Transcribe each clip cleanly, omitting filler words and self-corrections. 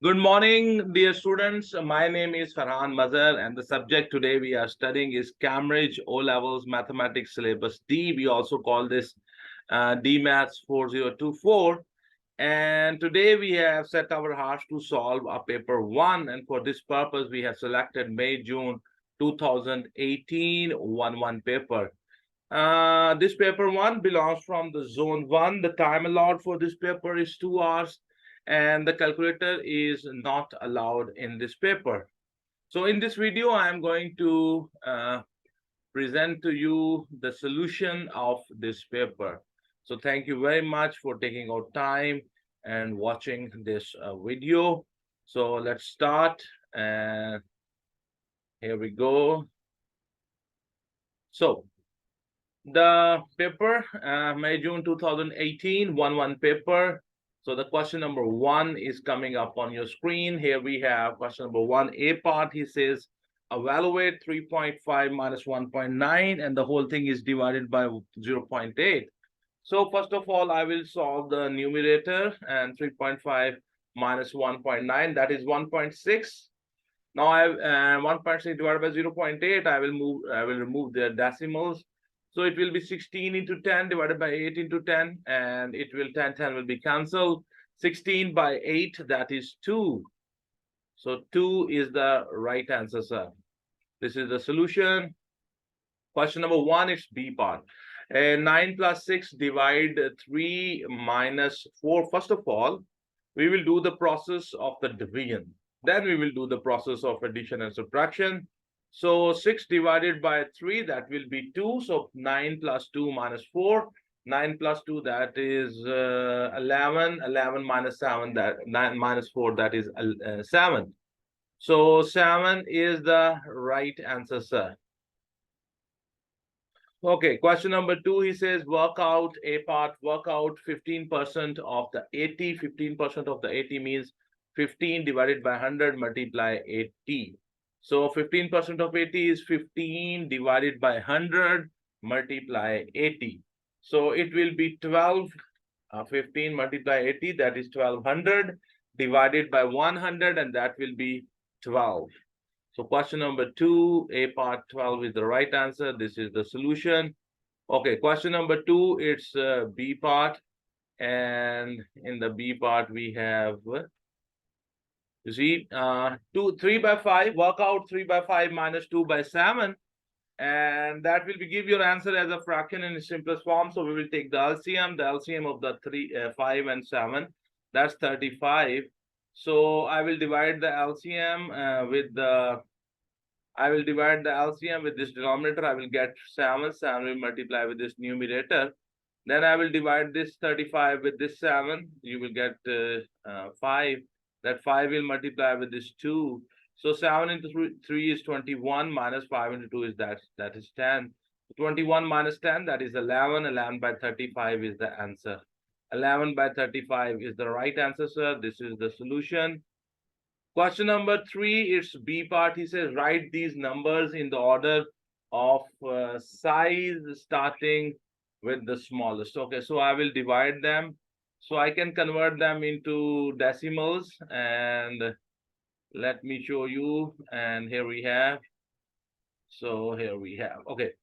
Good morning, dear students. My name is Ferhan Mazher, and the subject today we are studying is Cambridge O-Levels Mathematics Syllabus D. We also call this DMaths 4024. And today we have set our hearts to solve a paper 1. And for this purpose, we have selected May-June 2018 1-1 paper. This paper 1 belongs from the zone 1. The time allowed for this paper is 2 hours, and the calculator is not allowed in this paper. So in this video, I am going to present to you the solution of this paper. So thank you very much for taking out time and watching this video. So let's start, and here we go. So the paper, May-June 2018, 1-1 paper. So the question number 1 is coming up on your screen. Here we have question number 1, A part. He says, evaluate 3.5 minus 1.9, and the whole thing is divided by 0.8. So first of all, I will solve the numerator, and 3.5 minus 1.9, that is 1.6. Now I have 1.6 divided by 0.8. I will remove the decimals. So it will be 16 into 10 divided by 8 into 10, and it will 10 will be cancelled. 16 by 8, that is 2. So 2 is the right answer, sir. This is the solution. Question number 1 is B part. 9 plus 6 divide 3 minus 4. First of all, we will do the process of the division. Then we will do the process of addition and subtraction. So 6 divided by 3, that will be 2. So 9 plus 2 minus 4. 9 plus 2, that is 11. 11 minus 7, that 9 minus 4, that is 7. So 7 is the right answer, sir. Okay, question number 2, he says, work out A part, work out 15% of the 80. 15% of the 80 means 15 divided by 100 multiply 80. So 15% of 80 is 15 divided by 100 multiply 80. So it will be 12, 15 multiply 80, that is 1200 divided by 100, and that will be 12. So question number 2, A part 12 is the right answer. This is the solution. Okay, question number 2, it's B part. And in the B part, we have, you see, 3 by 5, work out 3 by 5 minus 2 by 7. And that will be give your answer as a fraction in its simplest form. So we will take the LCM of the 5 and 7. That's 35. So I will divide the LCM with the I will divide the LCM with this denominator. I will get 7. 7 will multiply with this numerator. Then I will divide this 35 with this 7. You will get 5. That 5 will multiply with this 2. So 7 into 3 is 21. Minus 5 into 2 is that is 10. 21 minus 10, that is 11. 11 by 35 is the answer. 11 by 35 is the right answer, sir. This is the solution. Question number 3, it's B part. He says, write these numbers in the order of size starting with the smallest. Okay, so I will divide them. So I can convert them into decimals, and let me show you. And here we have. So here we have. Okay.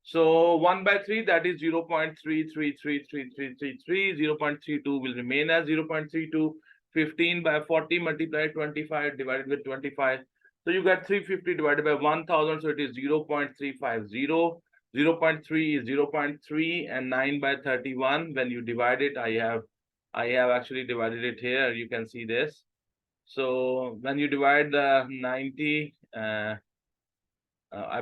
So 1 by 3, that is 0.33333333. 0.32 will remain as 0.32. 15 by 40 multiplied 25 divided with 25. So you get 350 divided by 1000. So it is 0.350. 0.3 is 0.3, and 9 by 31. When you divide it, I have actually divided it here. You can see this. So when you divide the 90, I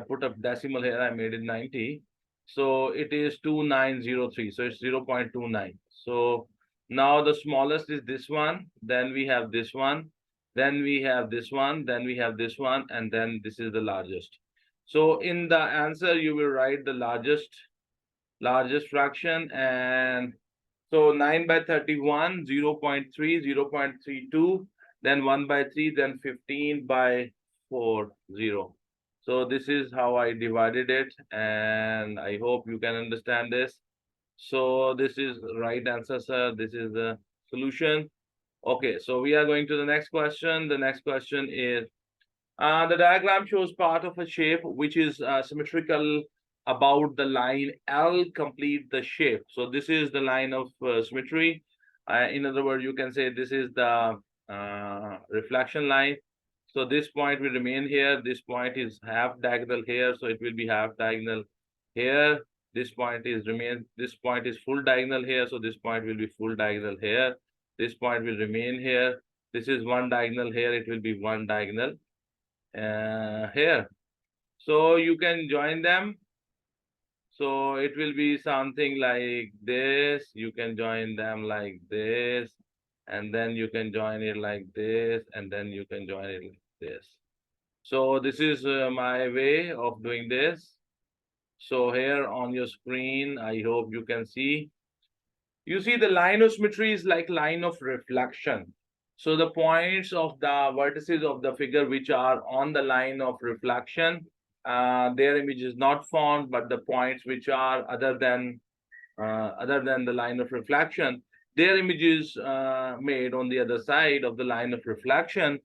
put a decimal here. I made it 90. So it is 2903. So it's 0.29. So now the smallest is this one, then we have this one, then we have this one, then we have this one, and then this is the largest. So in the answer, you will write the largest fraction. And so 9 by 31, 0.3, 0.32, then 1 by 3, then 15 by 4, 0. So this is how I divided it, and I hope you can understand this. So this is right answer, sir. This is the solution. Okay, so we are going to the next question. The next question is, the diagram shows part of a shape which is symmetrical about the line L complete the shape. So this is the line of symmetry. In other words, you can say this is the reflection line. So this point will remain here. This point is half diagonal here, so it will be half diagonal here. This point is remain. This point is full diagonal here, so this point will be full diagonal here. This point will remain here. This is one diagonal here. It will be one diagonal here. So you can join them. So it will be something like this. You can join them like this, and then you can join it like this, and then you can join it like this. So this is my way of doing this. So here on your screen, I hope you can see. You see the line of symmetry is like line of reflection. So the points of the vertices of the figure which are on the line of reflection, their image is not formed, but the points which are other than the line of reflection, their image is made on the other side of the line of reflection.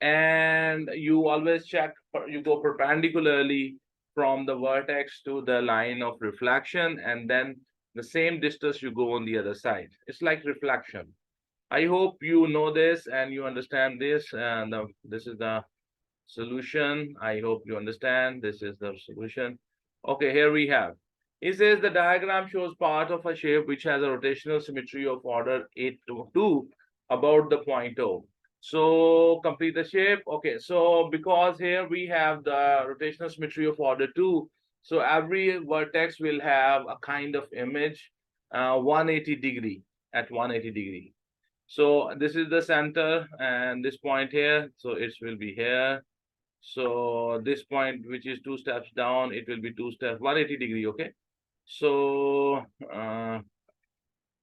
And you always check, you go perpendicularly from the vertex to the line of reflection, and then the same distance you go on the other side. It's like reflection. I hope you know this and you understand this, and this is the solution. I hope you understand. This is the solution. Okay, here we have. It says the diagram shows part of a shape which has a rotational symmetry of order 8 to 2 about the point O. So complete the shape. Okay, so because here we have the rotational symmetry of order 2, so every vertex will have a kind of image 180 degree at 180 degree. So this is the center and this point here, so it will be here. So this point, which is 2 steps down, it will be 2 steps 180 degree. Okay, so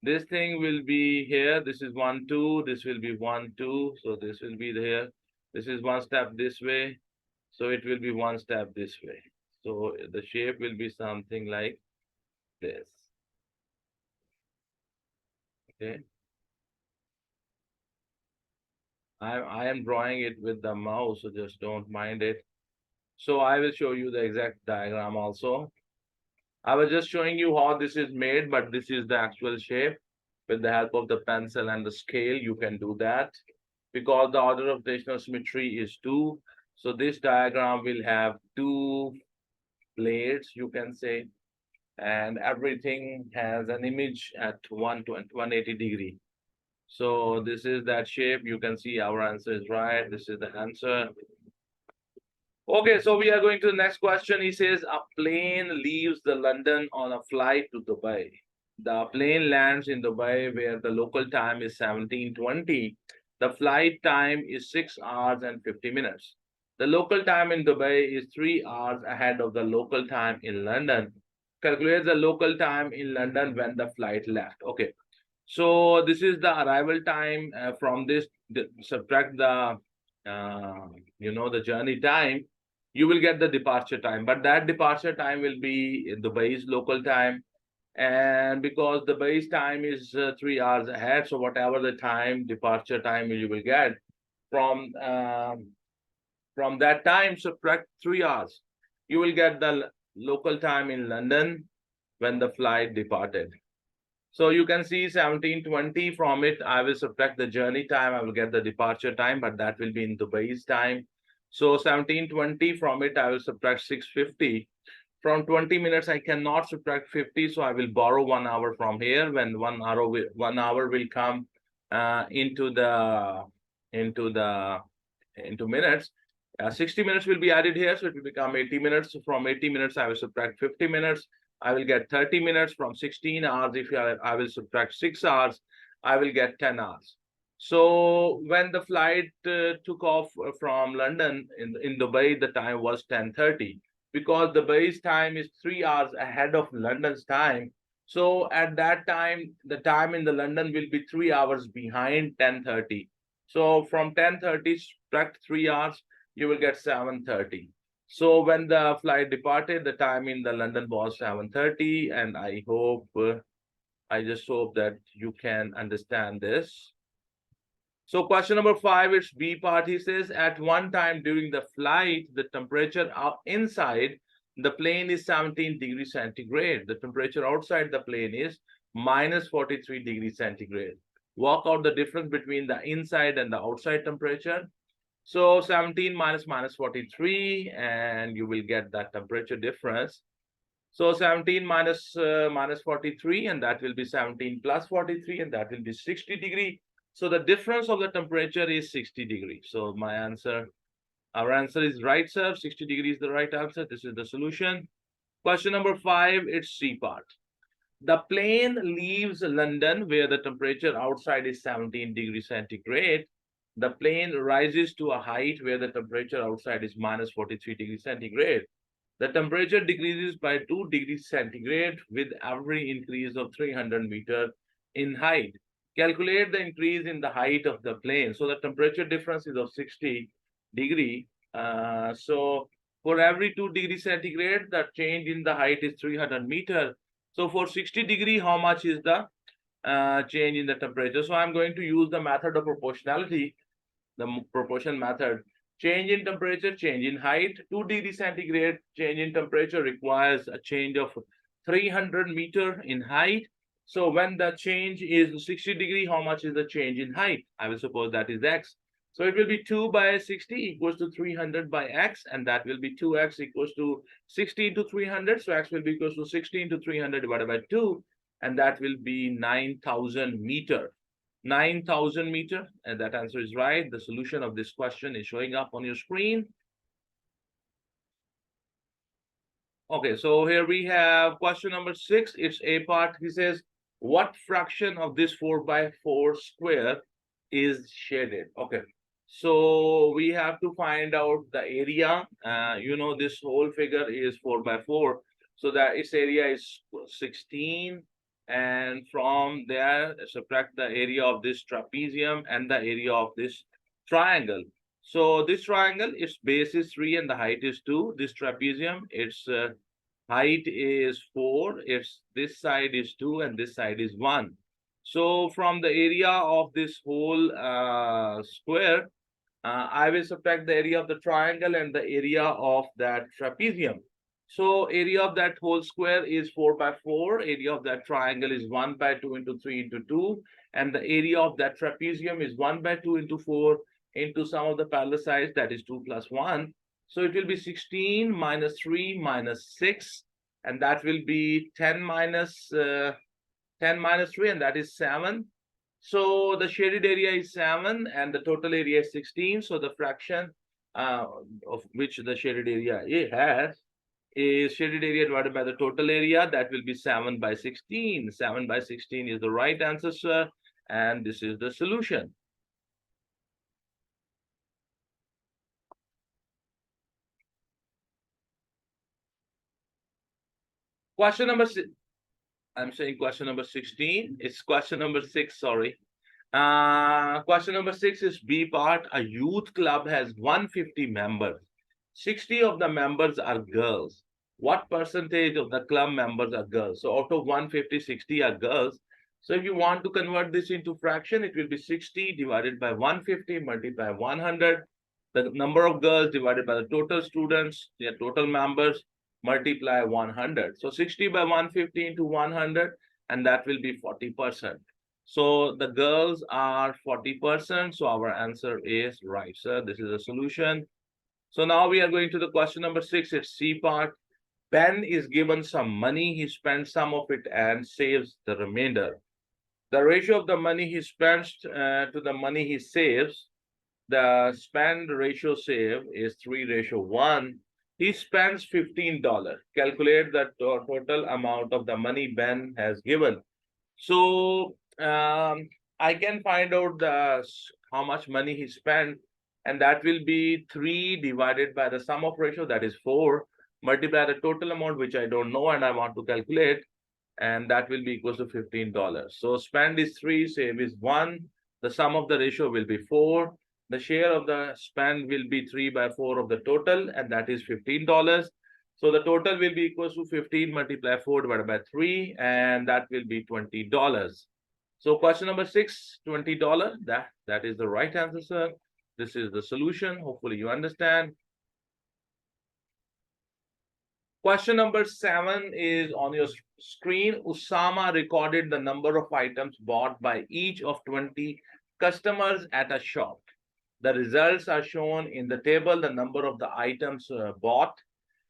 this thing will be here. This is 1 2, this will be 1 2, so this will be here. This is 1 step this way, so it will be 1 step this way. So the shape will be something like this. Okay, I am drawing it with the mouse, so just don't mind it. So I will show you the exact diagram also. I was just showing you how this is made, but this is the actual shape. With the help of the pencil and the scale, you can do that. Because the order of rotational symmetry is 2. So this diagram will have 2 plates, you can say. And everything has an image at 180 degree. So this is that shape. You can see our answer is right. This is the answer. Okay, so we are going to the next question. He says, a plane leaves the London on a flight to Dubai. The plane lands in Dubai where the local time is 17:20. The flight time is 6 hours and 50 minutes. The local time in Dubai is 3 hours ahead of the local time in London. Calculate the local time in London when the flight left. Okay, so this is the arrival time. From this, subtract the the journey time, you will get the departure time, but that departure time will be Dubai's local time. And because Dubai's time is 3 hours ahead, so whatever the time, departure time you will get from that time, subtract 3 hours. You will get the local time in London when the flight departed. So you can see 17:20 from it. I will subtract the journey time. I will get the departure time, but that will be in Dubai's time. So 17:20 from it, I will subtract 6:50. From 20 minutes, I cannot subtract 50, so I will borrow 1 hour from here. When 1 hour will come into minutes, 60 minutes will be added here, so it will become 80 minutes. So from 80 minutes, I will subtract 50 minutes. I will get 30 minutes. From 16 hours. If I will subtract 6 hours, I will get 10 hours. So when the flight took off from London in Dubai, the time was 10:30. Because Dubai's time is 3 hours ahead of London's time. So at that time, the time in the London will be 3 hours behind 10:30. So from 10:30, subtract 3 hours, you will get 7:30. So when the flight departed, the time in the London was 7:30, and I just hope that you can understand this. So question number 5, it's B part. He says at one time during the flight, the temperature inside the plane is 17 degrees centigrade. The temperature outside the plane is minus 43 degrees centigrade. Work out the difference between the inside and the outside temperature. So 17 minus 43, and you will get that temperature difference. So 17 minus 43, and that will be 17 plus 43, and that will be 60 degree. So the difference of the temperature is 60 degrees. So our answer is right, sir. 60 degrees is the right answer. This is the solution. Question number 5, it's C part. The plane leaves London where the temperature outside is 17 degrees centigrade. The plane rises to a height where the temperature outside is minus 43 degrees centigrade. The temperature decreases by 2 degrees centigrade with every increase of 300 meters in height. Calculate the increase in the height of the plane. So the temperature difference is of 60 degree. So for every 2 degrees centigrade, the change in the height is 300 meters. So for 60 degree, how much is the change in the temperature? So I'm going to use the method of proportionality, the proportion method. Change in temperature, change in height. 2 degrees centigrade change in temperature requires a change of 300 meters in height. So when the change is 60 degree, how much is the change in height? I will suppose that is x. So it will be 2 by 60 equals to 300 by x, and that will be 2x equals to 60 into 300. So x will be equals to 60 into 300 divided by 2, and that will be 9,000 meters. 9,000 meters, and that answer is right. The solution of this question is showing up on your screen. Okay, so here we have question number 6. It's A part. He says, what fraction of this 4 by 4 square is shaded? Okay, so we have to find out the area. This whole figure is 4 by 4. So that its area is 16. And from there, subtract the area of this trapezium and the area of this triangle. So this triangle, its base is 3 and the height is 2. This trapezium, its height is 4. Its this side is 2 and this side is 1. So from the area of this whole square, I will subtract the area of the triangle and the area of that trapezium. So area of that whole square is 4 by 4. Area of that triangle is 1 by 2 into 3 into 2. And the area of that trapezium is 1 by 2 into 4 into sum of the parallel sides, that is 2 plus 1. So it will be 16 minus 3 minus 6. And that will be 10 minus 3, and that is 7. So the shaded area is 7 and the total area is 16. So the fraction of which the shaded area has is shaded area divided by the total area. That will be 7 by 16. 7 by 16 is the right answer, sir. And this is the solution. Question number 6. I'm saying question number 16. It's question number 6, sorry. Question number 6 is B part. A youth club has 150 members. 60 of the members are girls. What percentage of the club members are girls? So out of 150, 60 are girls. So if you want to convert this into fraction, it will be 60 divided by 150 multiplied by 100. The number of girls divided by the total students, their total members, multiply 100. So 60 by 150 into 100, and that will be 40%. So the girls are 40%. So our answer is right, sir. This is a solution. So now we are going to the question number 6. It's C part. Ben is given some money. He spends some of it and saves the remainder. The ratio of the money he spends to the money he saves, the spend ratio save is 3:1. He spends $15. Calculate the total amount of the money Ben has given. So I can find out how much money he spent, and that will be 3 divided by the sum of ratio, that is 4, multiply the total amount, which I don't know and I want to calculate, and that will be equals to $15. So spend is 3, save is 1. The sum of the ratio will be 4. The share of the spend will be 3 by 4 of the total, and that is $15. So the total will be equals to 15 multiplied 4 divided by 3, and that will be $20. So question number 6, $20. That is the right answer, sir. This is the solution. Hopefully you understand. Question number 7 is on your screen. Usama recorded the number of items bought by each of 20 customers at a shop. The results are shown in the table. The number of the items bought.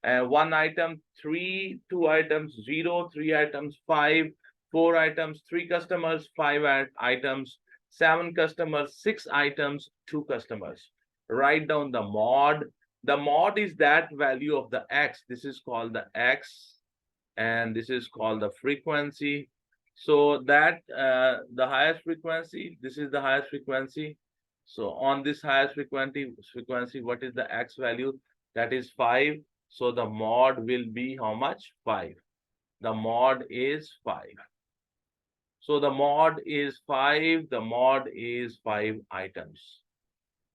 1 item, 3, 2 items, 0, 3 items, 5, 4 items, 3 customers, 5 items, 7 customers, 6 items, 2 customers. Write down the mod. The mod is that value of the x. This is called the x, and this is called the frequency. So that the highest frequency, this is the highest frequency. So on this highest frequency, what is the x value? That is 5. So the mod will be how much? 5. The mod is 5. So the mod is 5. The mod is 5 items.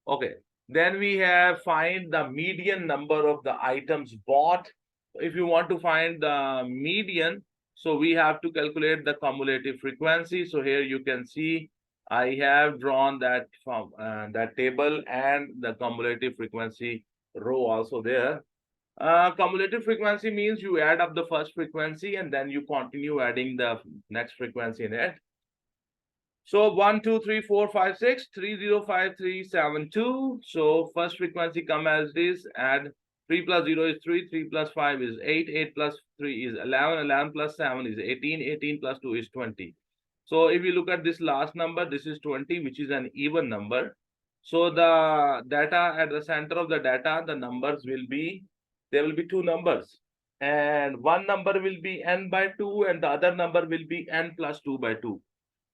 Okay. Then we have find the median number of the items bought. If you want to find the median, so we have to calculate the cumulative frequency. So here you can see I have drawn that from that table and the cumulative frequency row also there. Cumulative frequency means you add up the first frequency and then you continue adding the next frequency in it. So 1, 2, 3, 4, 5, 6, 3, 0, 5, 3, 7, 2. So first frequency come as this, add 3 plus 0 is 3, 3 plus 5 is 8, 8 plus 3 is 11, 11 plus 7 is 18, 18 plus 2 is 20. So if you look at this last number, this is 20, which is an even number. So the data at the center of the data, the numbers will be, there will be 2 numbers. And one number will be n by 2 and the other number will be n plus 2 by 2.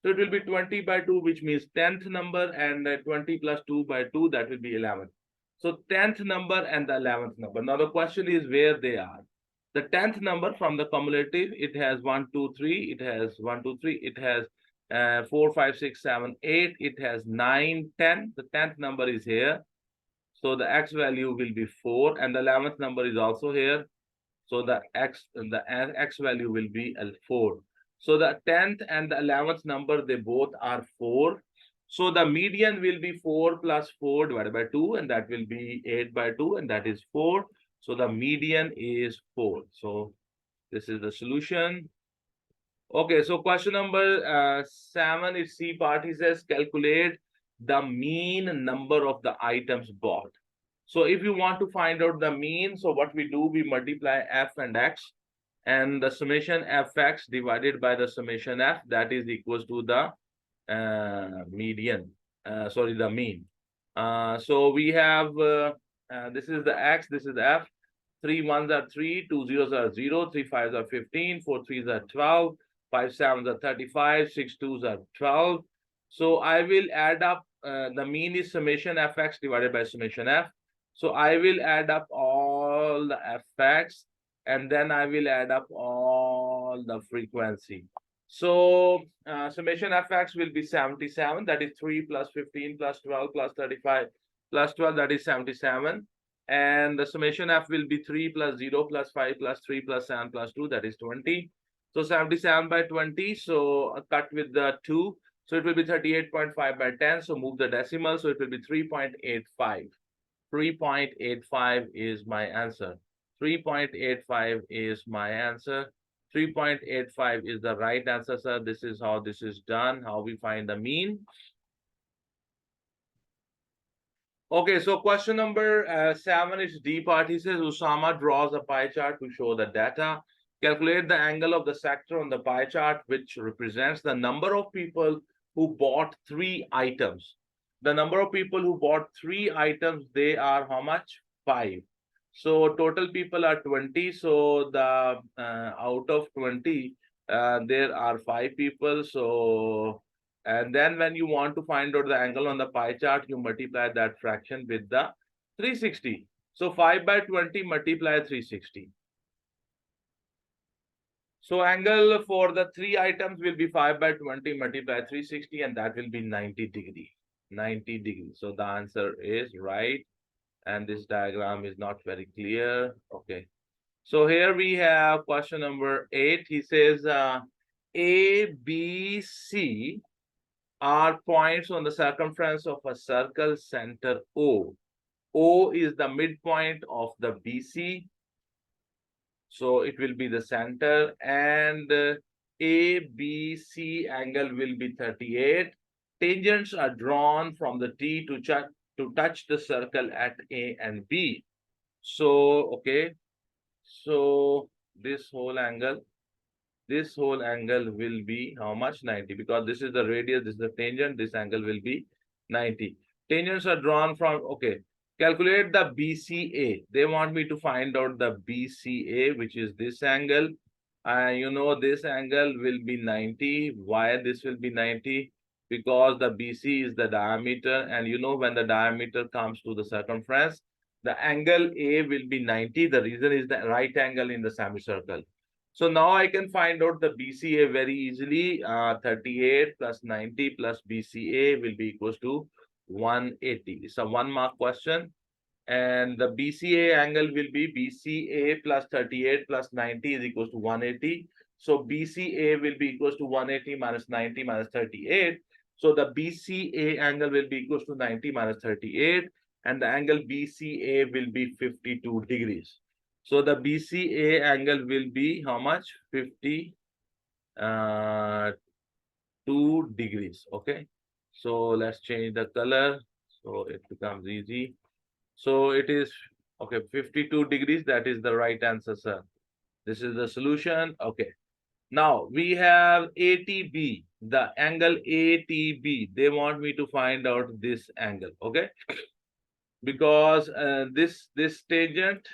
So it will be 20 by 2, which means 10th number, and 20 plus 2 by 2, that will be 11. So 10th number and the 11th number. Now the question is where they are. The 10th number from the cumulative, it has 1, 2, 3, it has 1, 2, 3, it has 4, 5, 6, 7, 8, it has 9, 10. The 10th number is here. So the x value will be 4, and the 11th number is also here. So the x value will be 4. So the 10th and the 11th number, they both are 4. So the median will be 4 plus 4 divided by 2, and that will be 8 by 2, and that is 4. So the median is 4. So this is the solution. Okay, so question number 7 is C part. He says calculate the mean number of the items bought. So if you want to find out the mean, so what we do, we multiply f and x, and the summation fx divided by the summation f, that is equals to the the mean. So we have, this is the x, this is the f. 3 1s are 3, 2 zeros are 0, 3 5s are 15, 4 3s are 12, 5 7s are 35, 6 2s are 12. So I will add up, the mean is summation fx divided by summation f. So I will add up all the fx, and then I will add up all the frequency. So summation fx will be 77. That is 3 plus 15 plus 12 plus 35 plus 12. That is 77. And the summation f will be 3 plus 0 plus 5 plus 3 plus 7 plus 2. That is 20. So 77 by 20. So cut with the 2. So it will be 38.5 by 10. So move the decimal. So it will be 3.85. 3.85 is my answer. 3.85 is my answer. 3.85 is the right answer, sir. This is how this is done, how we find the mean. Okay, so question number 7 is D part. He says Usama draws a pie chart to show the data. Calculate the angle of the sector on the pie chart, which represents the number of people who bought 3 items. The number of people who bought 3 items, they are how much? 5. So total people are 20. So the out of 20, there are 5 people. So, and then when you want to find out the angle on the pie chart, you multiply that fraction with the 360. So 5 by 20 multiply 360. So angle for the 3 items will be 5 by 20 multiply 360, and that will be 90 degree. 90 degrees. So the answer is right. And this diagram is not very clear. Okay. So here we have question number 8. He says A, B, C are points on the circumference of a circle center O. O is the midpoint of the BC. So it will be the center, and ABC angle will be 38. Tangents are drawn from the T to touch the circle at A and B. So, okay. So this whole angle will be how much? 90, because this is the radius, this is the tangent, this angle will be 90. Tangents are drawn from, okay, calculate the BCA. They want me to find out the BCA, which is this angle. You know, this angle will be 90. Why this will be 90? Because the BC is the diameter, and you know, when the diameter comes to the circumference, the angle A will be 90. The reason is the right angle in the semicircle. So now I can find out the BCA very easily. 38 plus 90 plus BCA will be equals to 180. It's a 1-mark question. And the BCA angle will be BCA plus 38 plus 90 is equals to 180. So BCA will be equals to 180 minus 90 minus 38. So the BCA angle will be equals to 90 minus 38. And the angle BCA will be 52 degrees. So the BCA angle will be how much? 52 degrees. Okay. So let's change the color. So it becomes easy. So it is, okay, 52 degrees. That is the right answer, sir. This is the solution. Okay. Now we have ATB, the angle ATB. They want me to find out this angle. Okay. Because this tangent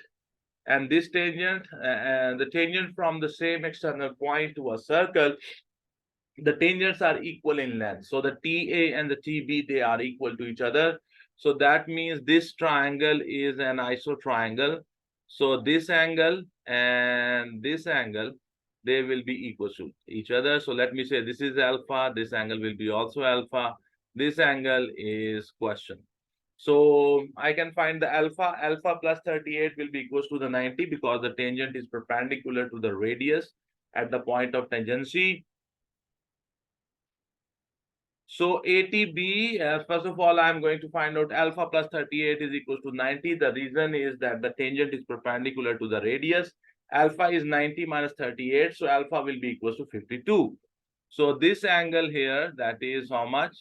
and this tangent and the tangent from the same external point to a circle, the tangents are equal in length. So the TA and the TB, they are equal to each other. So that means this triangle is an isotriangle. So this angle and this angle, they will be equal to each other. So let me say this is alpha, this angle will be also alpha. This angle is question. So I can find the alpha. Alpha plus 38 will be equals to the 90 because the tangent is perpendicular to the radius at the point of tangency. So ATB, first of all, I'm going to find out alpha plus 38 is equals to 90. The reason is that the tangent is perpendicular to the radius. Alpha is 90 minus 38, so alpha will be equals to 52. So this angle here, that is how much?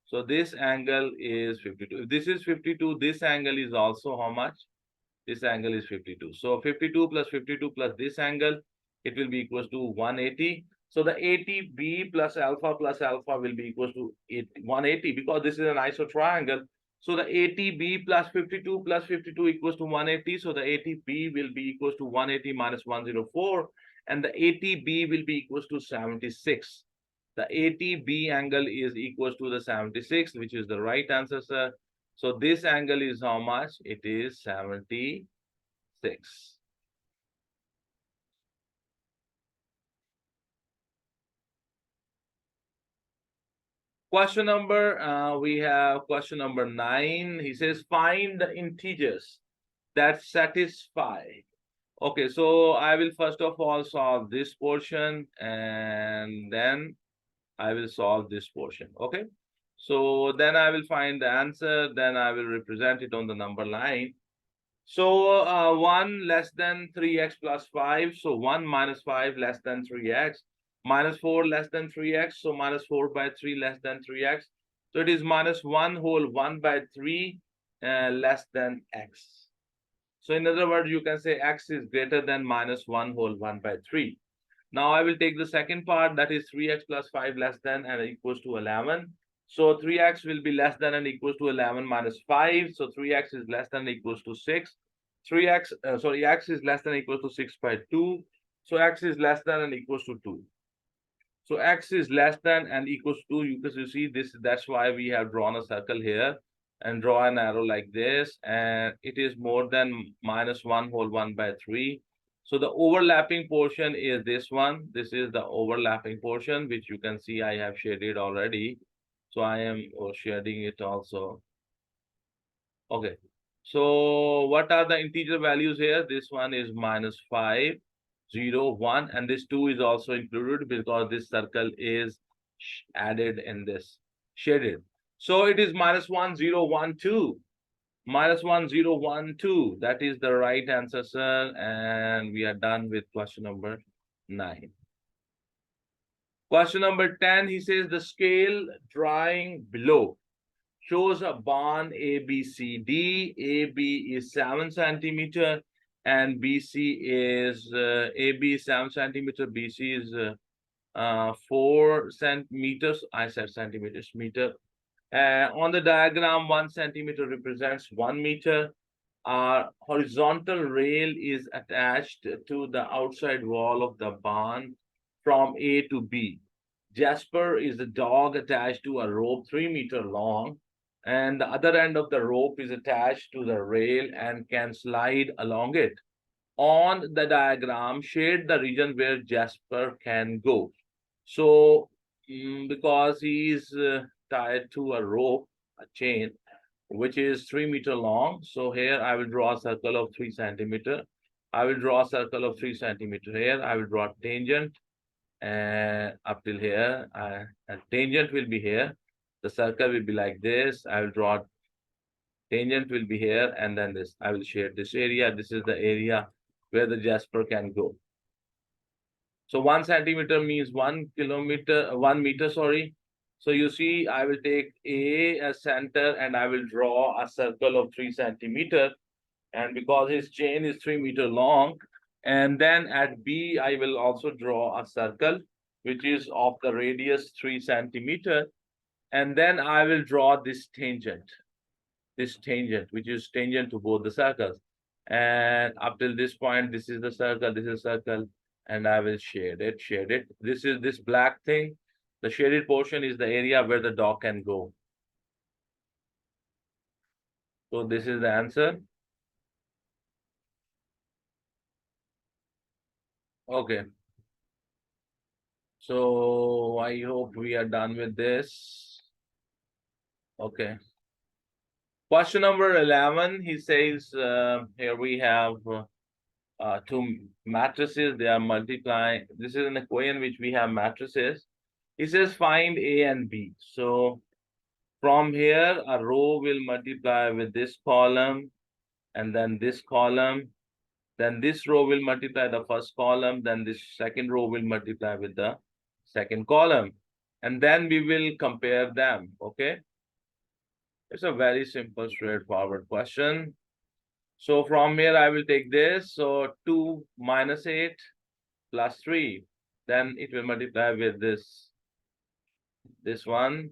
So this angle is 52. If this is 52, this angle is also how much? This angle is 52. So 52 plus 52 plus this angle, it will be equals to 180. So the ATB plus alpha will be equals to 180 because this is an isotriangle. So the ATB plus 52 equals to 180. So the ATB will be equals to 180 minus 104. And the ATB will be equals to 76. The ATB angle is equals to the 76, which is the right answer, sir. So this angle is how much? It is 76. Question number, we have question number 9. He says, find the integers that satisfy. Okay, so I will first of all solve this portion and then I will solve this portion. Okay, so then I will find the answer, then I will represent it on the number line. So 1 less than 3x plus 5. So 1 minus 5 less than 3x. Minus 4 less than 3x. So minus 4 by 3 less than 3x. So it is minus 1 whole 1 by 3 less than x. So in other words, you can say x is greater than minus 1 whole 1 by 3. Now I will take the second part, that is 3x plus 5 less than and equals to 11. So 3x will be less than and equals to 11 minus 5. So 3x is less than equals to 6. X is less than equals to 6 by 2. So x is less than and equals to 2. So x is less than and equals to 2 because you see this, that's why we have drawn a circle here and draw an arrow like this, and it is more than minus 1 whole 1 by 3. So the overlapping portion is this one. This is the overlapping portion, which you can see I have shaded already. So I am shading it also. Okay. So what are the integer values here? This one is minus 5, 0, 1, and this 2 is also included because this circle is added in this. shaded. So it is -1012. -1012. That is the right answer, sir. And we are done with question number 9. Question number 10, he says the scale drawing below shows a barn ABCD. AB is 7 centimeter and BC is AB is 7 centimeter, BC is 4 centimeters. I said centimeters, meter. On the diagram, 1 centimeter represents 1 meter. Our horizontal rail is attached to the outside wall of the barn from A to B. Jasper is a dog attached to a rope 3 meter long, and the other end of the rope is attached to the rail and can slide along it. On the diagram, shade the region where Jasper can go. So, because he's tied to a rope, a chain, which is 3 meter long. So here I will draw a circle of 3 centimeter. I will draw a circle of 3 centimeter here. I will draw a tangent and up till here. A tangent will be here. The circle will be like this. I will draw tangent will be here, and then this. I will shade this area. This is the area where the Jasper can go. So 1 centimeter means 1 kilometer, 1 meter, sorry. So you see, I will take A as center and I will draw a circle of 3 centimeter. And because his chain is 3 meter long, and then at B, I will also draw a circle, which is of the radius 3 centimeter. And then I will draw this tangent, which is tangent to both the circles. And up till this point, this is the circle, this is circle, and I will shade it. This is this black thing. The shaded portion is the area where the dog can go. So this is the answer. Okay. So I hope we are done with this. Okay. Question number 11, he says, here we have two matrices, they are multiplying. This is an equation which we have matrices. He says find A and B. So from here, a row will multiply with this column and then this column. Then this row will multiply the first column. Then this second row will multiply with the second column. And then we will compare them, okay? It's a very simple, straightforward question. So from here, I will take this. So 2 minus 8 plus 3. Then it will multiply with this one.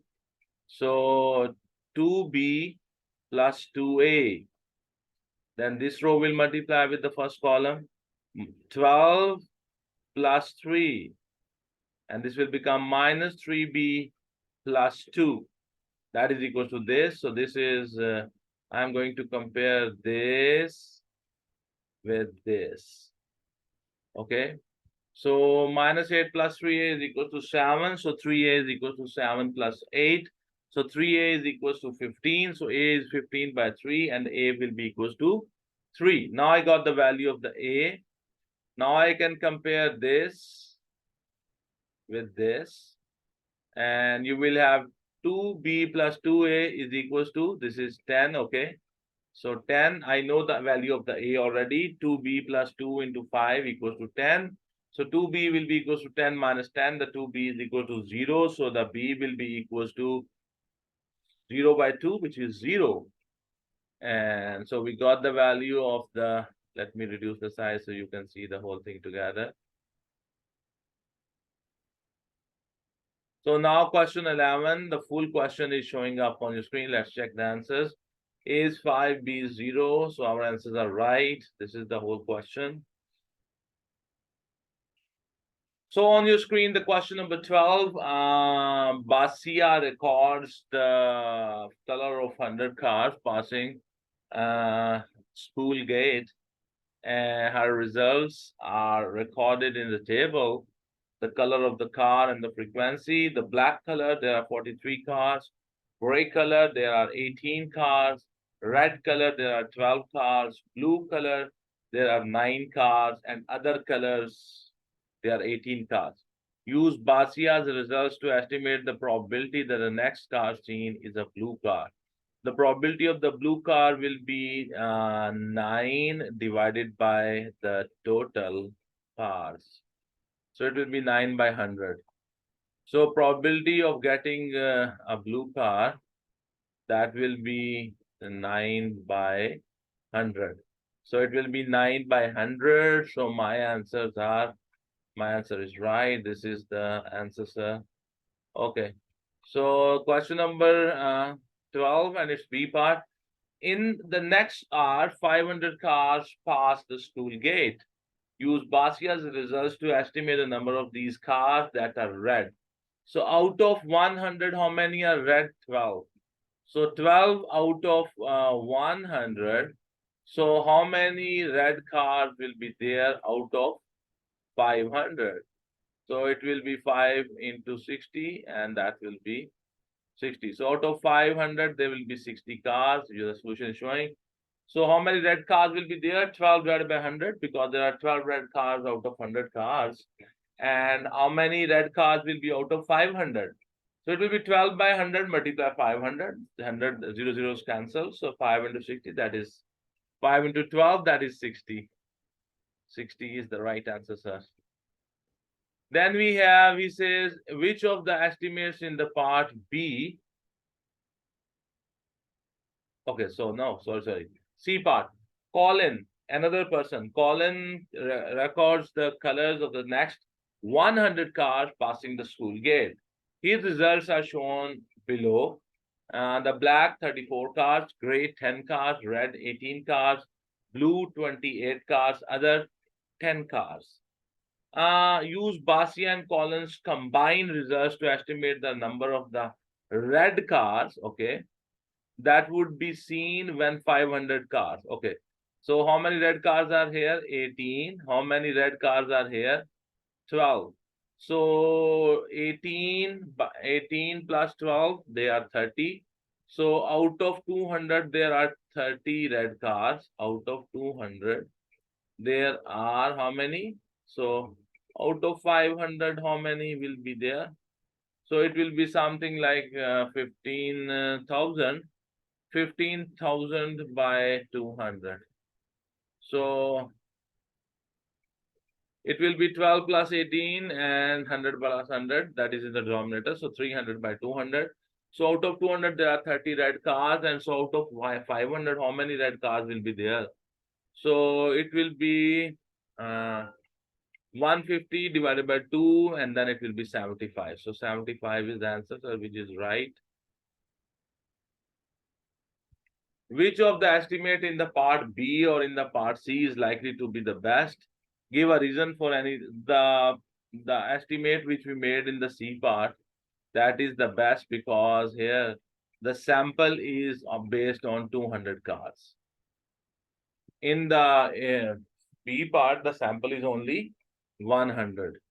So 2b plus 2a. Then this row will multiply with the first column. 12 plus 3. And this will become minus 3b plus 2. That is equal to this. So this is, I'm going to compare this with this. Okay. So minus 8 plus 3a is equal to 7. So 3a is equal to 7 plus 8. So 3a is equals to 15. So a is 15 by 3 and a will be equals to 3. Now I got the value of the a. Now I can compare this with this. And you will have 2b plus 2a is equals to, this is 10, okay? So 10, I know the value of the a already. 2b plus 2 into 5 equals to 10. So 2b will be equals to 10 minus 10. The 2b is equal to 0. So the b will be equals to 0 by 2, which is 0. And so we got the value of the, let me reduce the size so you can see the whole thing together. So now question 11, the full question is showing up on your screen. Let's check the answers. A is 5, B is 0. So our answers are right. This is the whole question. So on your screen, the question number 12, Basia records the color of 100 cars passing school gate. And her results are recorded in the table. The color of the car and the frequency. The black color, there are 43 cars. Gray color, there are 18 cars. Red color, there are 12 cars. Blue color, there are 9 cars. And other colors, there are 18 cars. Use Basia's results to estimate the probability that the next car seen is a blue car. The probability of the blue car will be 9 divided by the total cars. So it will be 9 by 100. So probability of getting a blue car, that will be 9 by 100. So it will be 9 by 100. So my answer is right. This is the answer, sir. Okay. So question number 12, and it's B part. In the next hour, 500 cars pass the school gate. Use Basia's results to estimate the number of these cars that are red. So out of 100, how many are red? 12. So 12 out of 100. So how many red cars will be there out of 500? So it will be 5 into 60, and that will be 60. So out of 500, there will be 60 cars. The solution is showing. So how many red cars will be there? 12 divided by 100, because there are 12 red cars out of 100 cars. And how many red cars will be out of 500? So it will be 12 by 100 multiply 500. 100 zeros cancel. So 5 into 60, that is 5 into 12, that is 60. 60 is the right answer, sir. Then we have, he says, which of the estimates in the part B? Okay, so no, sorry. C part. Colin, another person. Colin records the colors of the next 100 cars passing the school gate. His results are shown below. The black 34 cars, gray 10 cars, red 18 cars, blue 28 cars, other 10 cars. Use Basia and Collins' combined results to estimate the number of the red cars, okay, that would be seen when 500 cars. Okay, so how many red cars are here? 18. How many red cars are here? 12. So 18 plus 12, they are 30. So out of 200, there are 30 red cars. Out of 200, there are how many? So out of 500, how many will be there? So it will be something like 15,000. 15,000 by 200. So it will be 12 plus 18 and 100 plus 100. That is in the denominator. So 300 by 200. So out of 200, there are 30 red cars. And so out of 500, how many red cars will be there? So it will be 150 divided by 2, and then it will be 75. So 75 is the answer, sir, which is right. Which of the estimate in the part B or in the part C is likely to be the best? Give a reason for any. The estimate which we made in the C part, that is the best, because here the sample is based on 200 cars. In the B part, the sample is only 100,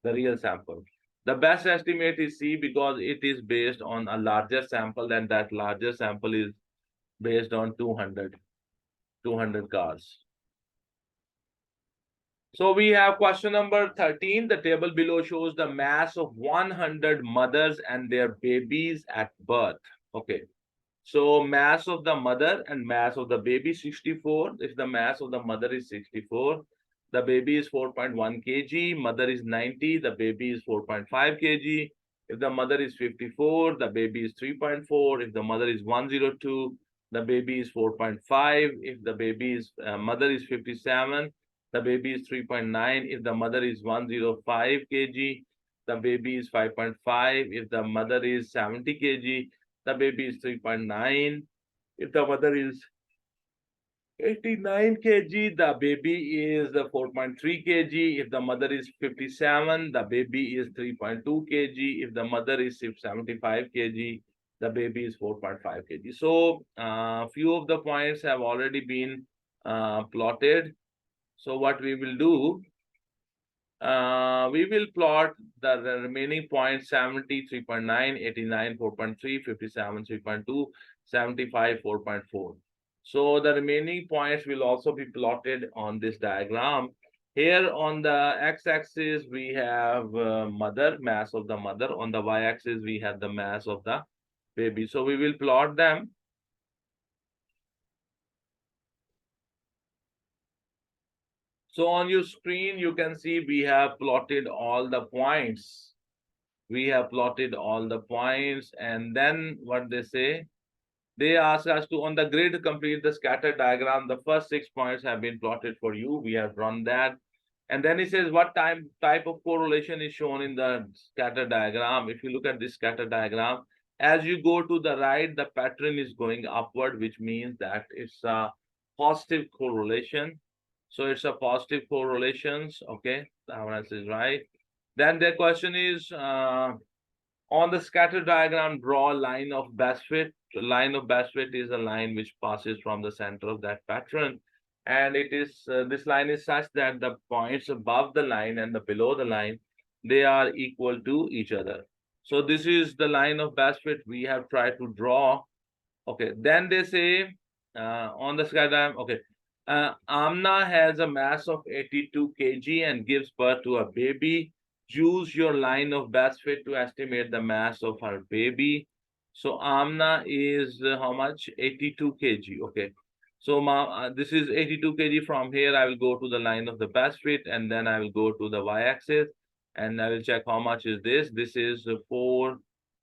the real sample. The best estimate is C, because it is based on a larger sample, and that larger sample is based on 200 cars. So we have question number 13. The table below shows the mass of 100 mothers and their babies at birth. Okay. So mass of the mother and mass of the baby, 64. If the mass of the mother is 64, the baby is 4.1 kg, mother is 90, the baby is 4.5 kg. If the mother is 54, the baby is 3.4. If the mother is 102, the baby is 4.5. If the baby is mother is 57, the baby is 3.9. If the mother is 105 kg, the baby is 5.5. If the mother is 70 kg, the baby is 3.9. If the mother is 89 kg, the baby is 4.3 kg. If the mother is 57, the baby is 3.2 kg. If the mother is 75 kg, the baby is 4.5 kg. So few of the points have already been plotted. So what we will do, we will plot the remaining points: 70, 3.9, 89, 4.3, 57, 3.2, 75, 4.4. So the remaining points will also be plotted on this diagram. Here on the x-axis, we have mother, mass of the mother. On the y-axis, we have the mass of the baby. So we will plot them. So on your screen, you can see we have plotted all the points. We have plotted all the points, and then what they say, they ask us to, on the grid, complete the scatter diagram. The first 6 points have been plotted for you. We have run that. And then it says what type of correlation is shown in the scatter diagram. If you look at this scatter diagram, as you go to the right, the pattern is going upward, which means that it's a positive correlation. So it's a positive correlations. Okay, the answer is right. Then the question is, on the scatter diagram, draw a line of best fit. The line of best fit is a line which passes from the center of that pattern. And it is this line is such that the points above the line and the below the line, they are equal to each other. So this is the line of best fit we have tried to draw. Okay, then they say on the scatter diagram, okay, Amna has a mass of 82 kg and gives birth to a baby. Use your line of best fit to estimate the mass of her baby. So Amna is how much? 82 kg. Okay. So this is 82 kg. From here, I will go to the line of the best fit, and then I will go to the y-axis, and I will check how much is this. This is 4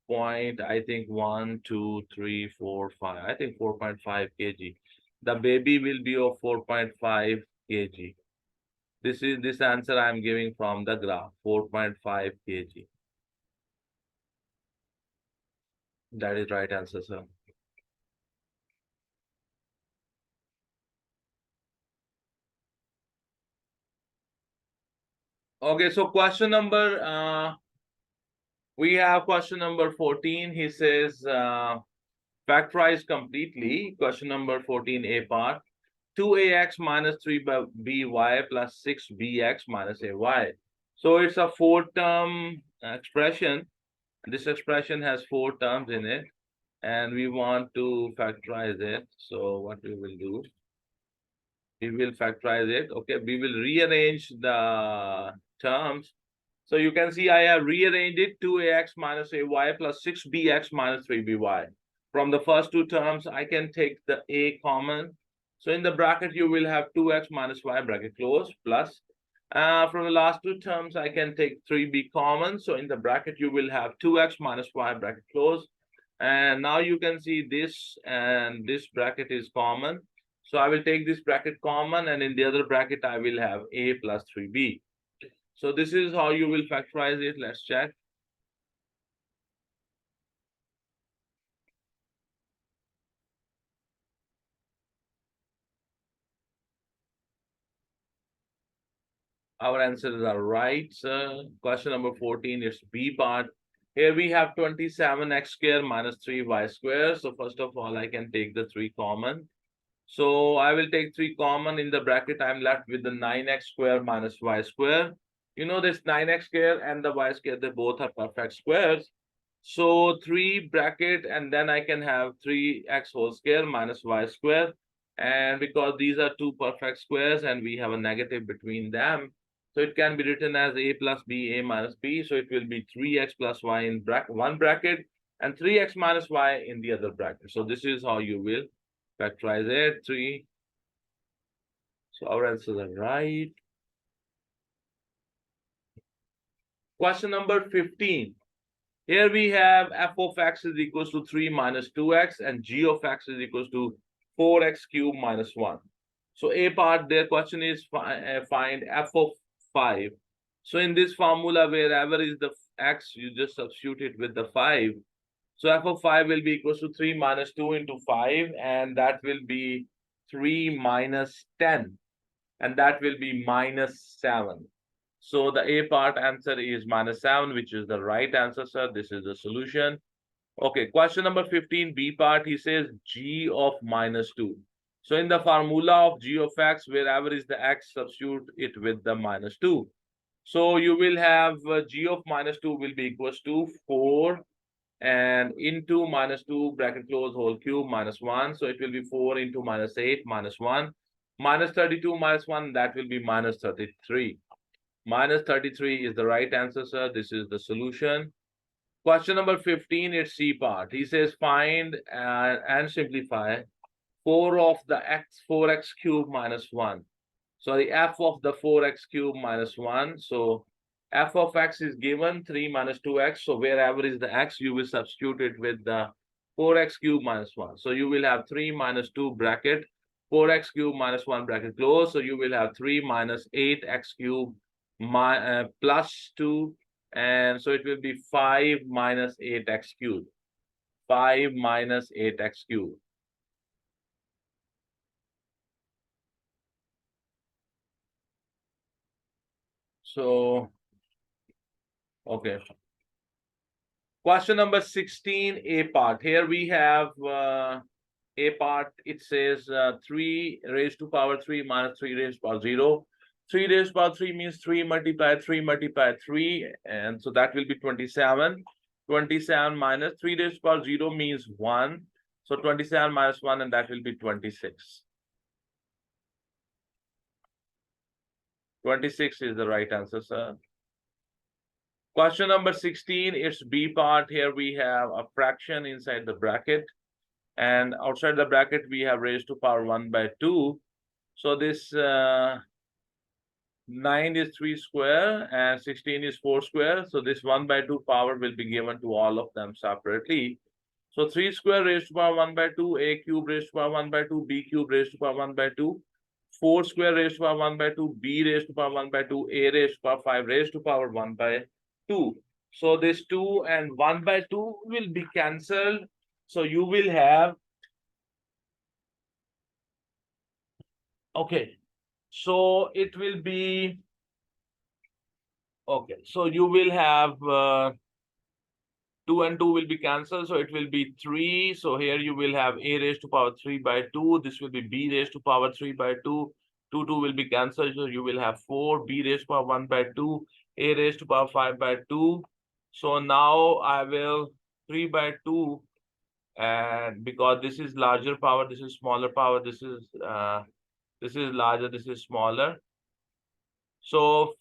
point, I think 1, 2, 3, 4, 5. I think 4.5 kg. The baby will be of 4.5 kg. This is this answer I am giving from the graph, 4.5 kg. That is right answer, sir. Okay, so question number, we have question number 14. He says, factorize completely. Question number 14A part. 2ax minus 3by plus 6bx minus ay. So it's a 4-term expression. This expression has 4 terms in it, and we want to factorize it. So what we will do, we will factorize it. Okay, we will rearrange the terms. So you can see I have rearranged it, 2ax minus ay plus 6bx minus 3by. From the first 2 terms, I can take the a common. So in the bracket, you will have 2x minus y bracket close plus. From the last 2 terms, I can take 3b common. So in the bracket, you will have 2x minus y bracket close. And now you can see this and this bracket is common. So I will take this bracket common, and in the other bracket, I will have a plus 3b. So this is how you will factorize it. Let's check. Our answers are right. Question number 14 is B part. Here we have 27x square minus 3y square. So first of all, I can take the 3 common. So I will take 3 common. In the bracket, I'm left with the 9x square minus y square. You know this 9x square and the y square, they both are perfect squares. So 3 bracket, and then I can have 3x whole square minus y square. And because these are 2 perfect squares and we have a negative between them, so it can be written as a plus b, a minus b. So it will be 3x plus y in one bracket and 3x minus y in the other bracket. So this is how you will factorize it, 3. So our answers are right. Question number 15. Here we have f of x is equals to 3 minus 2x and g of x is equals to 4x cubed minus 1. So A part, their question is find f of 5. So in this formula, wherever is the x, you just substitute it with the 5. So f of 5 will be equals to 3 minus 2 into 5, and that will be 3 minus 10, and that will be minus 7. So the A part answer is minus 7, which is the right answer, sir. This is the solution. Okay, question number 15, B part, he says g of minus 2. So in the formula of g of x, wherever is the x, substitute it with the minus 2. So you will have g of minus 2 will be equals to 4 and into minus 2 bracket close whole cube minus 1. So it will be 4 into minus 8 minus 1. Minus 32 minus 1, that will be minus 33. Minus 33 is the right answer, sir. This is the solution. Question number 15, it's C part. He says find and simplify 4 of the 4x cube minus 1. So the f of the 4x cube minus 1. So f of x is given 3 minus 2x. So wherever is the x, you will substitute it with the 4x cube minus 1. So you will have 3 minus 2 bracket, 4x cube minus 1 bracket close. So you will have 3 minus 8x cube plus 2. And so it will be 5 minus 8x cube. 5 minus 8x cube. So, okay. Question number 16, A part. Here we have A part. It says 3 raised to power 3 minus 3 raised to power 0. 3 raised to power 3 means 3 multiply 3 multiply 3. And so that will be 27. 27 minus 3 raised to power 0 means 1. So 27 minus 1, and that will be 26. 26 is the right answer, sir. Question number 16, it's B part. Here we have a fraction inside the bracket, and outside the bracket we have raised to power 1 by 2. So this 9 is 3 square and 16 is 4 square. So this 1 by 2 power will be given to all of them separately. So 3 square raised to power 1 by 2, A cube raised to power 1 by 2, B cube raised to power 1 by 2, 4 square raised to power 1 by 2, B raised to power 1 by 2, A raised to power 5 raised to power 1 by 2. So this 2 and 1 by 2 will be cancelled. So you will have, okay, so it will be, okay, so you will have 2 and 2 will be cancelled. So it will be 3. So here you will have A raised to power 3 by 2. This will be B raised to power 3 by 2. 2 will be cancelled. So you will have 4, B raised to power 1 by 2, A raised to power 5 by 2. So now I will 3 by 2, and because this is larger power, this is smaller power, this is larger, this is smaller. So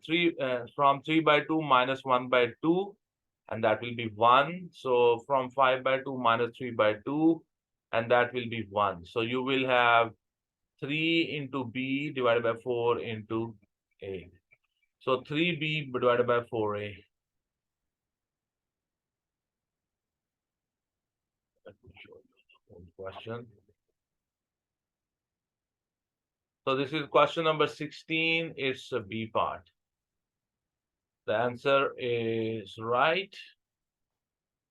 3 from 3 by 2 minus 1 by 2, and that will be 1. So from 5 by 2 minus 3 by 2, and that will be 1. So you will have 3 into B divided by 4 into A. So 3B divided by 4A. Let me show you the question. So this is question number 16. It's a B part. The answer is right.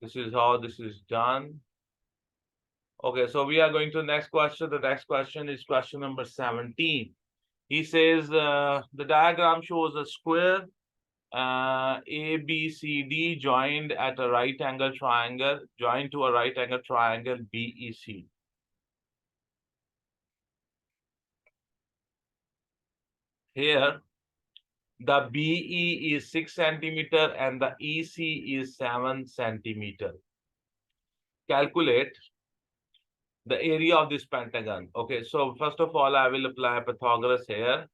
This is how this is done. Okay, so we are going to the next question. The next question is question number 17. He says the diagram shows a square ABCD joined at a right angle triangle, joined to a right angle triangle BEC. Here, the BE is 6 centimeter and the EC is 7 centimeter. Calculate the area of this pentagon. Okay, so first of all, I will apply Pythagoras here.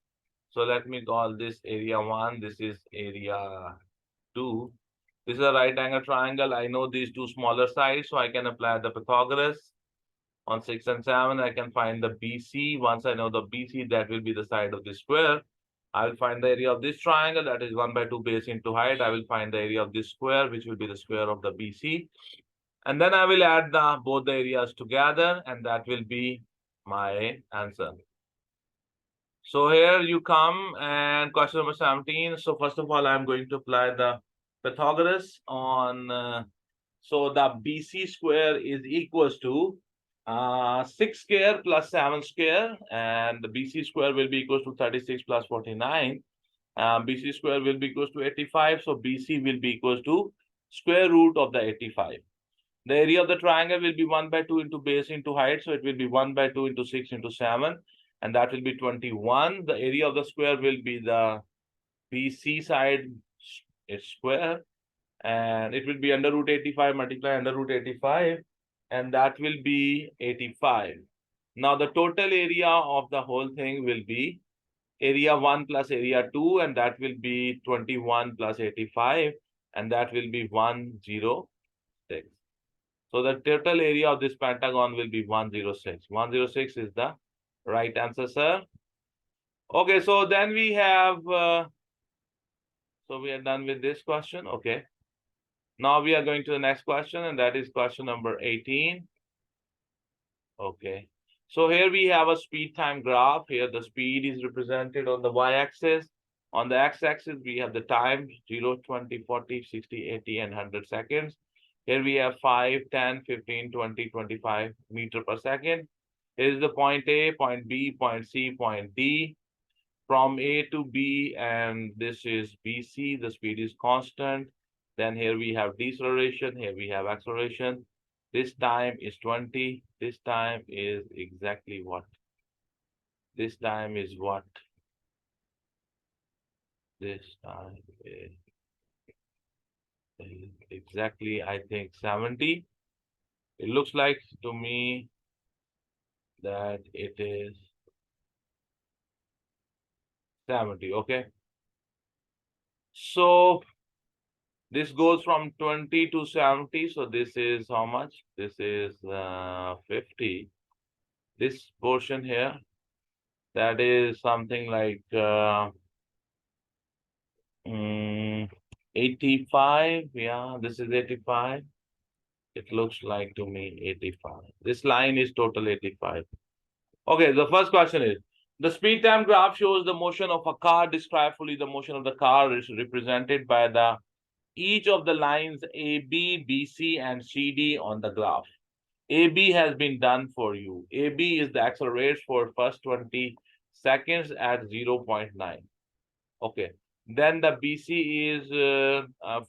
So let me call this area 1. This is area 2. This is a right angle triangle. I know these two smaller sides, so I can apply the Pythagoras. On 6 and 7, I can find the BC. Once I know the BC, that will be the side of the square. I will find the area of this triangle, that is 1 by 2 base into height. I will find the area of this square, which will be the square of the BC. And then I will add both the areas together, and that will be my answer. So here you come, and question number 17. So first of all, I'm going to apply the Pythagoras on, so the BC square is equals to 6 square plus 7 square, and the BC square will be equals to 36 plus 49. BC square will be equals to 85. So BC will be equals to square root of the 85. The area of the triangle will be 1 by 2 into base into height. So it will be 1 by 2 into 6 into 7. And that will be 21. The area of the square will be the BC side is square. And it will be under root 85 multiply under root 85. And that will be 85. Now the total area of the whole thing will be area 1 plus area 2, and that will be 21 plus 85, and that will be 106. So the total area of this pentagon will be 106. 106 is the right answer, sir. Okay, so then we have, so we are done with this question. Okay. Now we are going to the next question, and that is question number 18. Okay. So here we have a speed time graph. Here the speed is represented on the y-axis. On the x-axis, we have the time 0, 20, 40, 60, 80, and 100 seconds. Here we have 5, 10, 15, 20, 25 meter per second. Here is the point A, point B, point C, point D. From A to B, and this is BC, the speed is constant. Then here we have deceleration, here we have acceleration. This time is 20. This time is exactly what? This time is what? This time is exactly, I think, 70. It looks like to me that it is 70. Okay. So this goes from 20 to 70. So this is how much? This is 50. This portion here, that is something like 85. Yeah, this is 85. It looks like to me 85. This line is total 85. Okay, the first question is, the speed time graph shows the motion of a car. Describe fully the motion of the car is represented by the each of the lines AB, BC, and CD on the graph. AB has been done for you. AB is the acceleration for first 20 seconds at 0.9. Okay. Then the BC is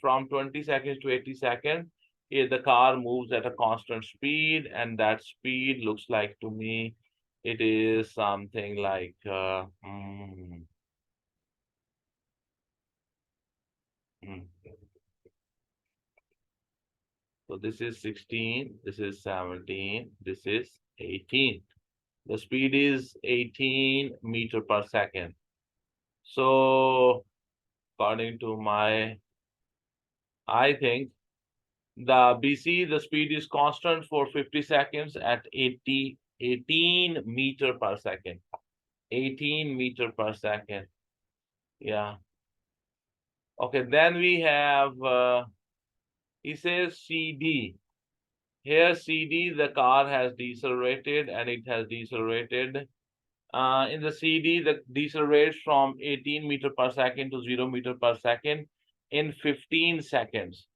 from 20 seconds to 80 seconds. If the car moves at a constant speed, and that speed looks like to me, it is something like So this is 16, this is 17, this is 18. The speed is 18 meter per second. So according to I think the BC, the speed is constant for 50 seconds at 18 meter per second. 18 meter per second. Yeah. Okay, then we have, he says CD. Here CD, the car has decelerated, and it has decelerated. In the CD, the decelerates from 18 meter per second to 0 meter per second in 15 seconds.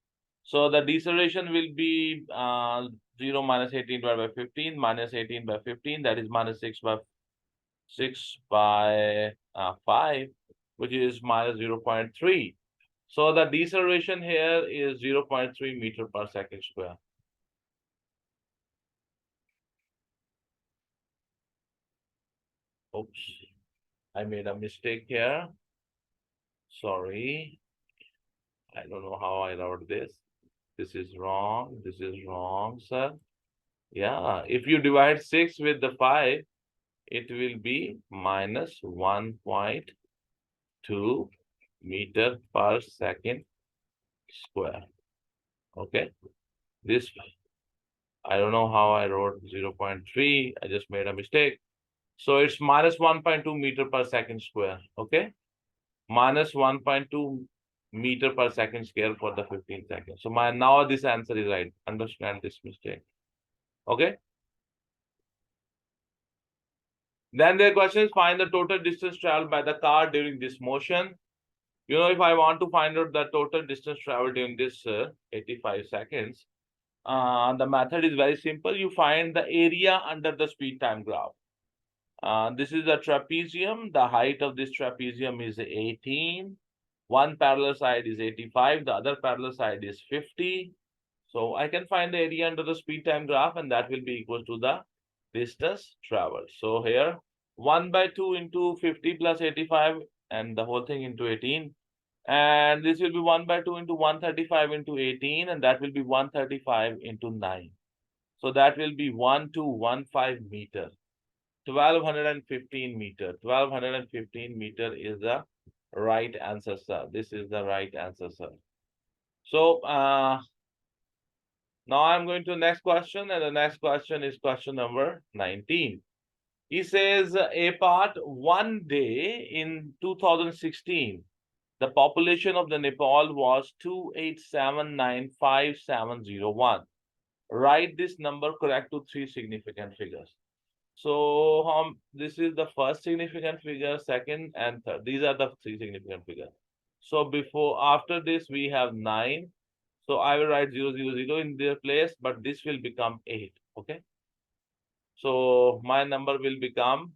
So the deceleration will be 0 minus 18 divided by 15 minus 18 by 15. That is minus 6 by 5, which is minus 0.3. So the deceleration here is 0.3 meter per second square. Oops, I made a mistake here. Sorry. I don't know how I wrote this. This is wrong. This is wrong, sir. Yeah, if you divide 6 with the 5, it will be minus 1.2 meter per second square. Okay. This, I don't know how I wrote 0.3. I just made a mistake. So it's minus 1.2 meter per second square. Okay. Minus 1.2 meter per second square for the 15 seconds. So now this answer is right. Understand this mistake. Okay. Then the question is, find the total distance traveled by the car during this motion. You know, if I want to find out the total distance traveled during this 85 seconds, the method is very simple. You find the area under the speed time graph. This is a trapezium. The height of this trapezium is 18. One parallel side is 85. The other parallel side is 50. So I can find the area under the speed time graph, and that will be equal to the distance traveled. So here 1 by 2 into 50 plus 85, and the whole thing into 18. And this will be 1 by 2 into 135 into 18, and that will be 135 into 9. So that will be 1215 meters. 1215 meter. 1215 meter is the right answer, sir. This is the right answer, sir. So now I'm going to the next question, and the next question is question number 19. He says, a part one day in 2016, the population of the Nepal was 28795,701. Write this number correct to three significant figures. So this is the first significant figure, second and third. These are the three significant figures. So after this, we have 9. So I will write 000 in their place, but this will become 8. Okay. So my number will become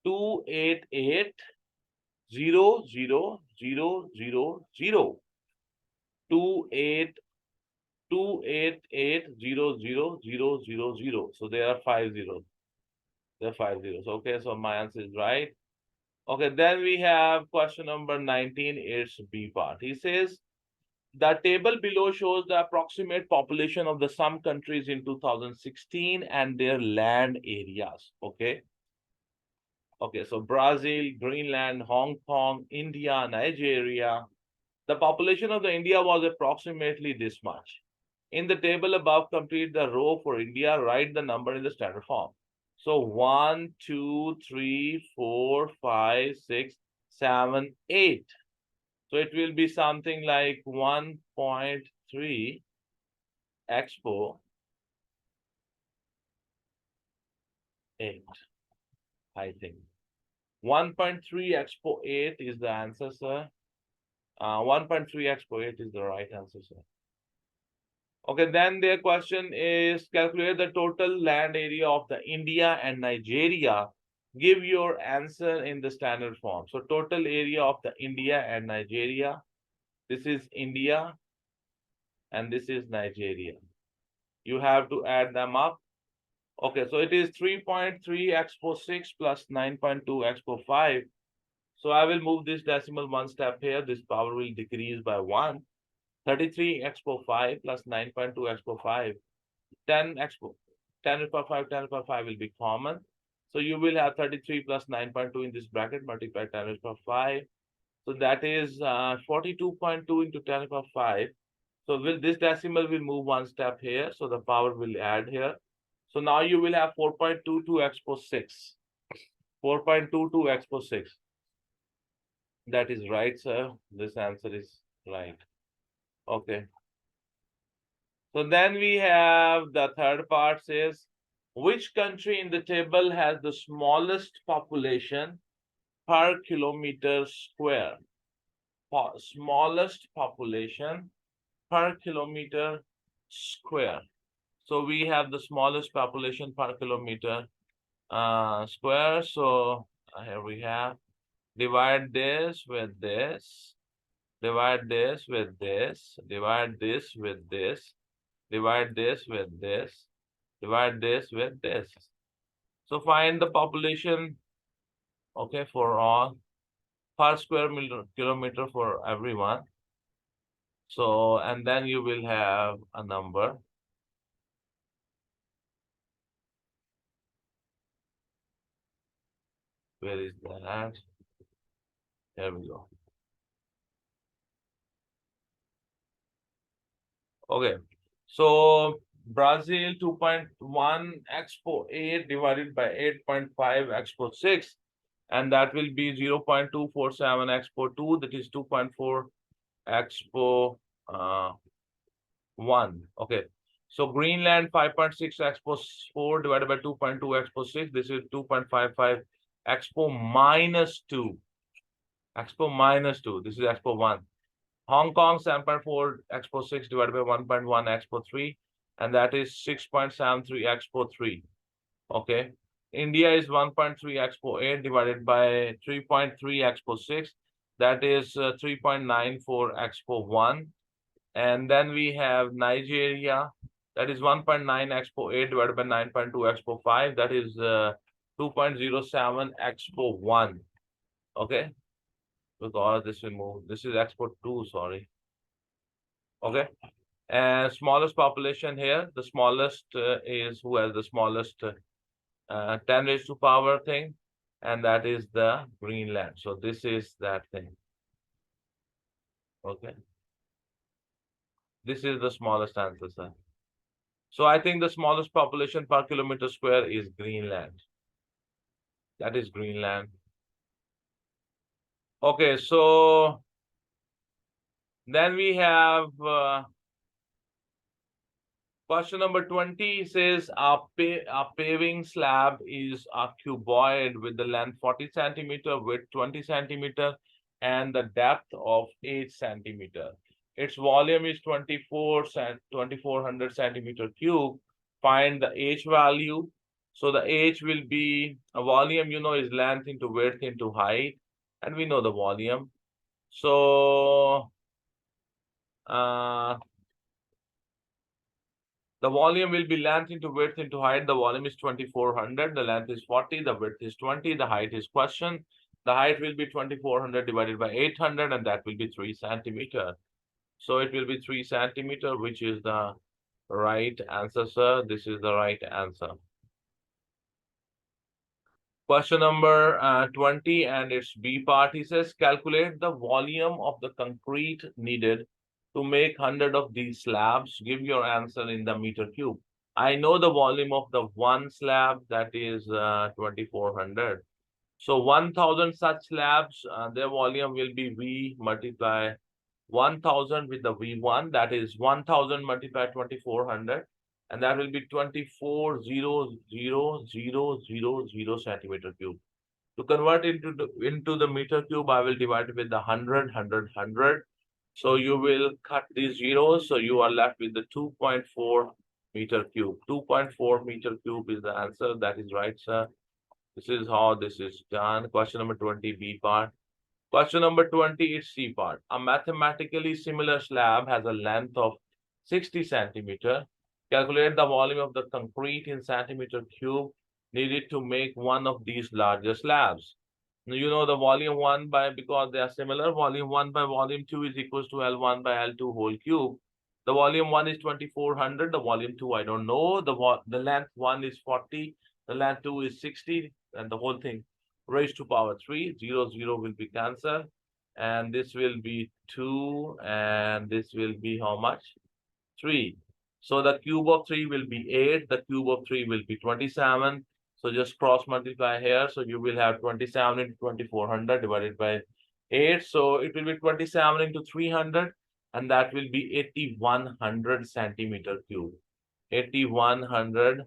288,000,000. 288,000,000. So there are 5 zeros. There are 5 zeros. Okay, so my answer is right. Okay, then we have question number 19. It's B part. He says, the table below shows the approximate population of the some countries in 2016 and their land areas. Okay. Okay, so Brazil, Greenland, Hong Kong, India, Nigeria. The population of the India was approximately this much. In the table above, complete the row for India. Write the number in the standard form. So 1, 2, 3, 4, 5, 6, 7, 8. So it will be something like 1.3 expo 8, I think. 1.3 expo 8 is the answer, sir. 1.3 expo 8 is the right answer, sir. Okay, then their question is, calculate the total land area of the India and Nigeria. Give your answer in the standard form. So total area of the India and Nigeria. This is India and this is Nigeria. You have to add them up. Okay, so it is 3.3 expo 6 plus 9.2 expo 5. So I will move this decimal one step here. This power will decrease by 1. 33 expo 5 plus 9.2 expo 5. 10 expo. 10 to the power 5, 10 to the power 5 will be common. So you will have 33 plus 9.2 in this bracket, multiply 10 to the power 5. So that is 42.2 into 10 to the power 5. So this decimal will move one step here. So the power will add here. So now you will have 4.22 expo 6. 4.22 expo 6. That is right, sir. This answer is right. Okay. So then we have the third part says, which country in the table has the smallest population per kilometer square? Smallest population per kilometer square. So we have the smallest population per kilometer square. So here we have, divide this with this, divide this with this, divide this with this, divide this with this, divide this with this. So find the population, okay, for all per square kilometer for everyone. So, and then you will have a number. Where is that? Here we go. Okay, so Brazil 2.1 expo 8 divided by 8.5 expo 6, and that will be 0.247 expo 2, that is 2.4 expo 1. Okay, so Greenland 5.6 expo 4 divided by 2.2 expo 6, this is 2.55 expo minus 2. Expo minus 2, this is expo 1. Hong Kong 7.4 expo 6 divided by 1.1 expo 3, and that is 6.73 expo 3. Okay. India is 1.3 expo 8 divided by 3.3 expo 6, that is 3.94 expo 1. And then we have Nigeria, that is 1.9 expo 8 divided by 9.2 expo 5, that is 2.07 expo 1. Okay. Because this will move. This is expo 2, sorry. Okay. And smallest population here, the smallest is who has the smallest 10 raised to power thing, and that is the Greenland. So this is that thing. Okay. This is the smallest answer, sir. So I think the smallest population per kilometer square is Greenland. That is Greenland. Okay, so then we have question number 20 says a paving slab is a cuboid with the length 40 centimeter, width 20 centimeter, and the depth of 8 centimeter. Its volume is 2400 centimeter cube. Find the H value. So the H will be a volume, you know, is length into width into height, and we know the volume. So the volume will be length into width into height. The volume is 2400. The length is 40. The width is 20. The height is question. The height will be 2400 divided by 800, and that will be 3 centimeter. So it will be 3 centimeter, which is the right answer, sir. This is the right answer. Question number 20, and its B part. He says, calculate the volume of the concrete needed to make 100 of these slabs. Give your answer in the meter cube. I know the volume of the one slab, that is 2400. So 1000 such slabs, their volume will be V multiply 1000 with the V1, that is 1000 multiplied 2400, and that will be 24,000,000 centimeter cube. To convert into the meter cube, I will divide it with the 100, 100, 100. So you will cut these zeros, so you are left with the 2.4 meter cube. 2.4 meter cube is the answer. That is right, sir. This is how this is done. Question number 20, B part. Question number 20 is C part. A mathematically similar slab has a length of 60 centimeter. Calculate the volume of the concrete in centimeter cube needed to make one of these larger slabs. Now, you know the volume 1 by, because they are similar, volume 1 by volume 2 is equals to L1 by L2 whole cube. The volume 1 is 2400. The volume 2, I don't know. The length 1 is 40. The length 2 is 60. And the whole thing raised to power 3. 0, 0 will be cancelled. And this will be 2. And this will be how much? 3. So the cube of 3 will be 8. The cube of 3 will be 27. So just cross multiply here. So you will have 27 into 2400 divided by 8. So it will be 27 into 300. And that will be 8100 centimeter cube. 8100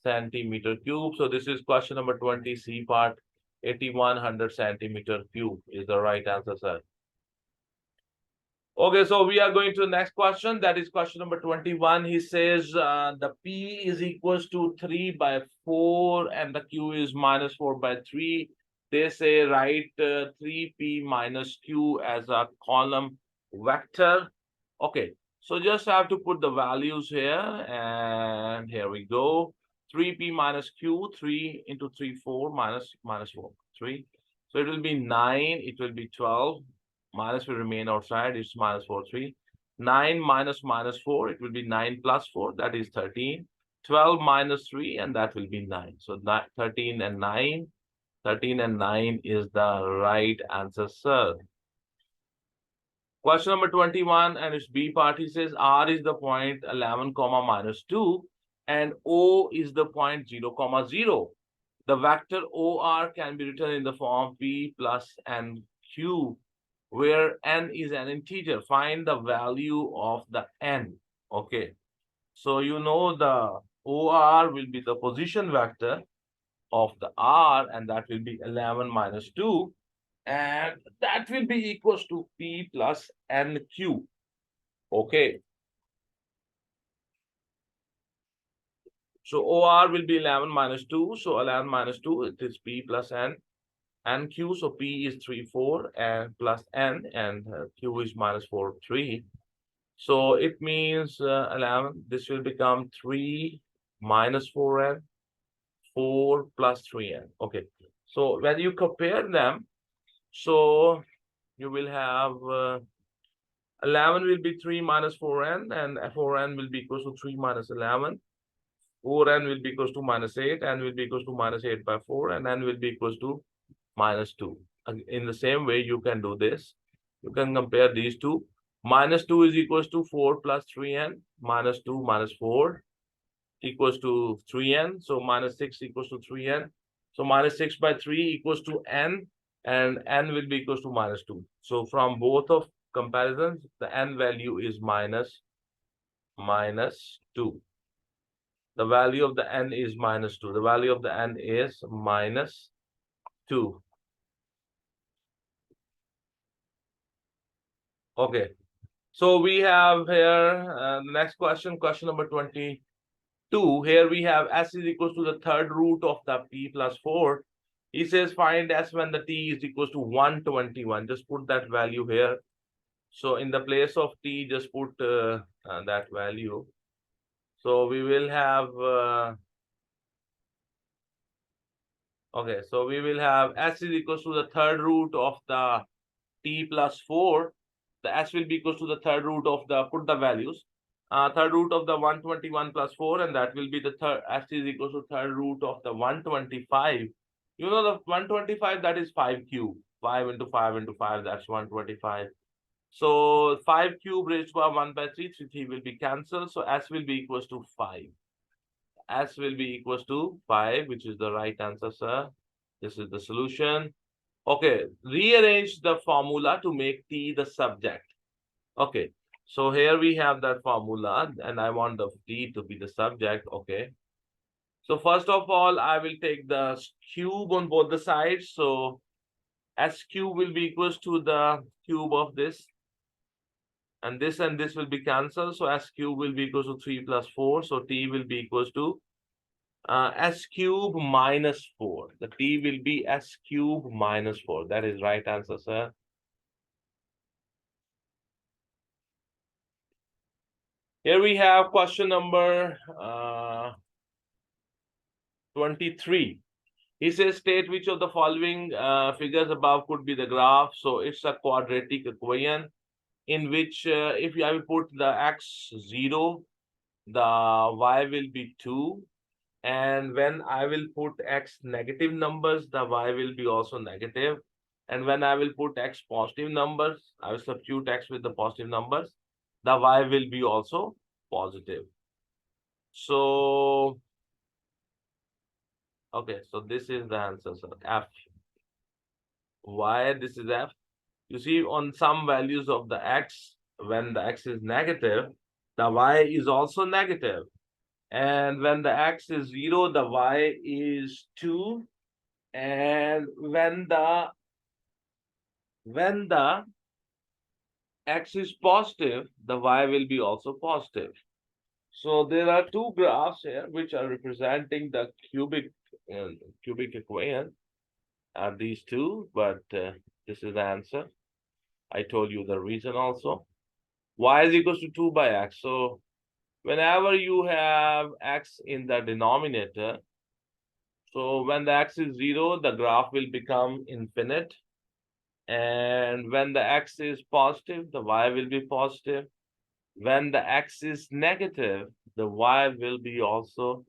centimeter cube. So this is question number 20, C part. 8100 centimeter cube is the right answer, sir. Okay, so we are going to the next question. That is question number 21. He says the P is equals to 3 by 4 and the Q is minus 4 by 3. They say write 3P minus Q as a column vector. Okay, so just have to put the values here, and here we go. 3P minus Q, 3 into 3, 4, minus 4, 3. So it will be 9, it will be 12. Minus will remain outside, it's minus 4, 3. 9 minus 4, it will be 9 plus 4, that is 13. 12 minus 3, and that will be 9. So 13 and 9. 13 and 9 is the right answer, sir. Question number 21, and its B part. He says R is the point 11, comma minus 2, and O is the point 0, comma 0. The vector OR can be written in the form P plus NQ, where n is an integer. Find the value of the n. Okay. So you know the OR will be the position vector of the R, and that will be 11 minus 2. And that will be equals to P plus NQ. Okay. So OR will be 11 minus 2. So 11 minus 2, it is P plus N. And Q, so P is 3, 4, and plus N, and Q is minus 4, 3. So it means 11, this will become 3 minus 4N, 4 plus 3N. Okay. So when you compare them, so you will have 11 will be 3 minus 4N, and 4N will be equal to 3 minus 11. 4n will be equals to minus 8, n will be equals to minus 8 by 4, and n will be equals to minus 2. In the same way, you can do this. You can compare these two. Minus 2 is equals to 4 plus 3n, minus 2 minus 4 equals to 3n. So minus 6 equals to 3n. So minus 6 by 3 equals to n, and n will be equals to minus 2. So from both of comparisons, the n value is minus 2. The value of the n is minus 2. The value of the n is minus 2. Okay. So we have here the next question, question number 22. Here we have s is equals to the third root of the t plus 4. He says find s when the t is equals to 121. Just put that value here. So in the place of t, just put that value. So we will have, okay, so we will have s is equals to the third root of the t plus 4. The s will be equals to the third root of the, put the values, third root of the 121 plus 4, and that will be the third, s is equals to third root of the 125. You know the 125, that is 5 cube. 5 into 5 into 5, that's 125. So 5 cube raised to power 1 by 3, 3 will be cancelled. So s will be equals to 5. S will be equals to 5, which is the right answer, sir. This is the solution. Okay, rearrange the formula to make t the subject. Okay, so here we have that formula, and I want the t to be the subject. Okay, so first of all, I will take the cube on both the sides. So s cube will be equals to the cube of this, and this will be cancelled. So s cube will be equals to 3 plus 4. So t will be equals to s cube minus 4. The t will be s cube minus 4. That is right answer, sir. Here we have question number 23. He says state which of the following figures above could be the graph. So it's a quadratic equation in which if I will put the x 0, the y will be 2. And when I will put x negative numbers, the y will be also negative. And when I will put x positive numbers, I will substitute x with the positive numbers, the y will be also positive. So, okay, so this is the answer, sir. F. Why this is F? You see, on some values of the x, when the x is negative, the y is also negative. And when the x is 0, the y is 2. And when the x is positive, the y will be also positive. So there are two graphs here which are representing the cubic equation. Are these two, but this is the answer. I told you the reason also. Y is equals to 2 by x. So whenever you have x in the denominator, so when the x is 0, the graph will become infinite. And when the x is positive, the y will be positive. When the x is negative, the y will be also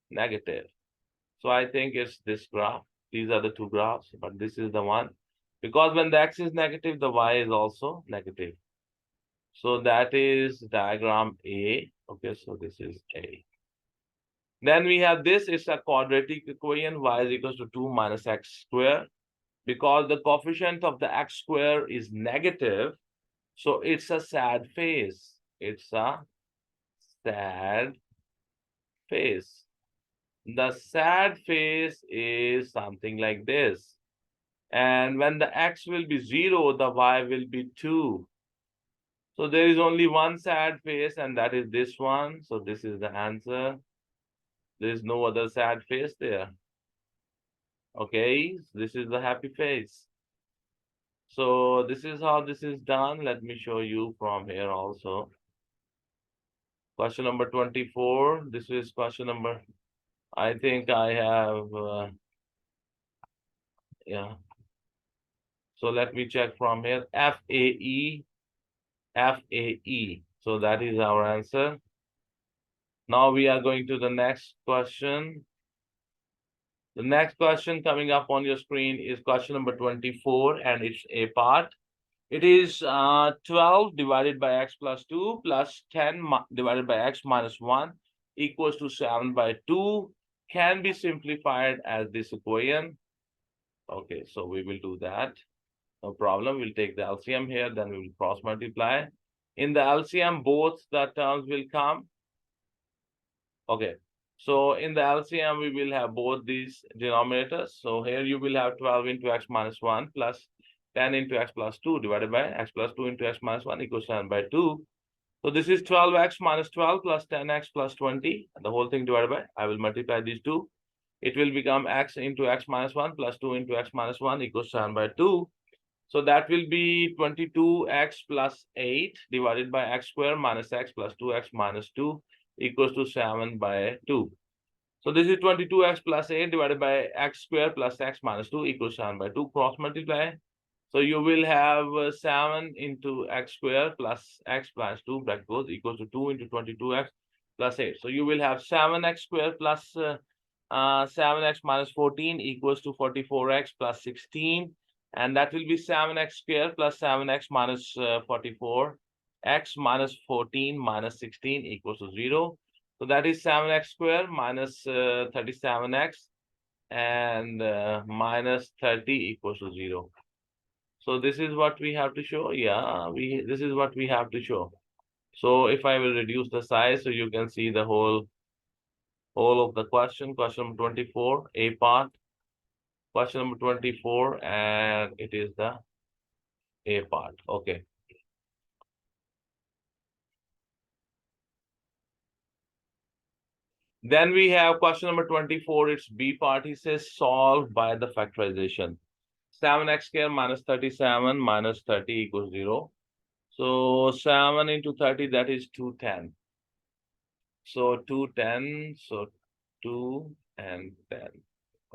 negative. So I think it's this graph. These are the two graphs, but this is the one. Because when the x is negative, the y is also negative. So that is diagram A. Okay, so this is A. Then we have this, it's a quadratic equation, y is equals to 2 minus x square. Because the coefficient of the x square is negative, so it's a sad face. It's a sad face. The sad face is something like this. And when the x will be 0, the y will be 2. So there is only one sad face, and that is this one. So this is the answer. There is no other sad face there. Okay, this is the happy face. So this is how this is done. Let me show you from here also. Question number 24. This is question number, I think I have, yeah. So let me check from here. FAE, FAE. So that is our answer. Now we are going to the next question. The next question coming up on your screen is question number 24, and it's a part. It is 12 divided by x plus 2 plus 10 divided by x minus 1 equals to 7 by 2. Can be simplified as this equation. Okay, so we will do that. No problem. We'll take the LCM here, then we will cross multiply. In the LCM, both the terms will come. Okay, so in the LCM, we will have both these denominators. So here you will have 12 into x minus 1 plus 10 into x plus 2 divided by x plus 2 into x minus 1 equals 7 by 2. So this is 12x minus 12 plus 10x plus 20. The whole thing divided by, I will multiply these two. It will become x into x minus 1 plus 2 into x minus 1 equals 7 by 2. So that will be 22x plus 8 divided by x squared minus x plus 2x minus 2 equals to 7 by 2. So this is 22x plus 8 divided by x squared plus x minus 2 equals 7 by 2. Cross multiply. So you will have 7 into x squared plus x plus 2 bracket close equals to 2 into 22x plus 8. So you will have 7x squared plus 7x minus 14 equals to 44x plus 16. And that will be 7x squared plus 7x minus 44. X minus 14 minus 16 equals to 0. So that is 7x squared minus 37x and minus 30 equals to 0. So this is what we have to show. Yeah, this is what we have to show. So if I will reduce the size so you can see the whole of the question, question number 24, A part, question number 24, and it is the A part. Okay. Then we have question number 24, it's B part. He says solve by the factorization. 7x squared minus 37 minus 30 equals 0. So 7 into 30, that is 210. So 210, so 2 and 10.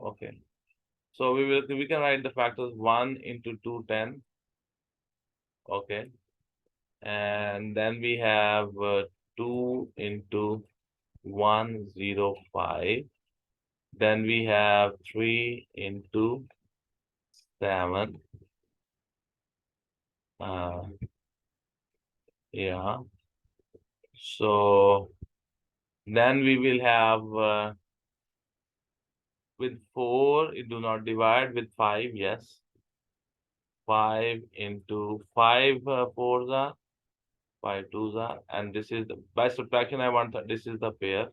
Okay. So we can write the factors 1 into 210. Okay. And then we have 2 into 105. Then we have 3 into 7. Yeah. So then we will have with 4, it do not divide. With 5, yes. 5 into 5 4s are 5 2s are, and this is the, by subtraction I want this is the pair,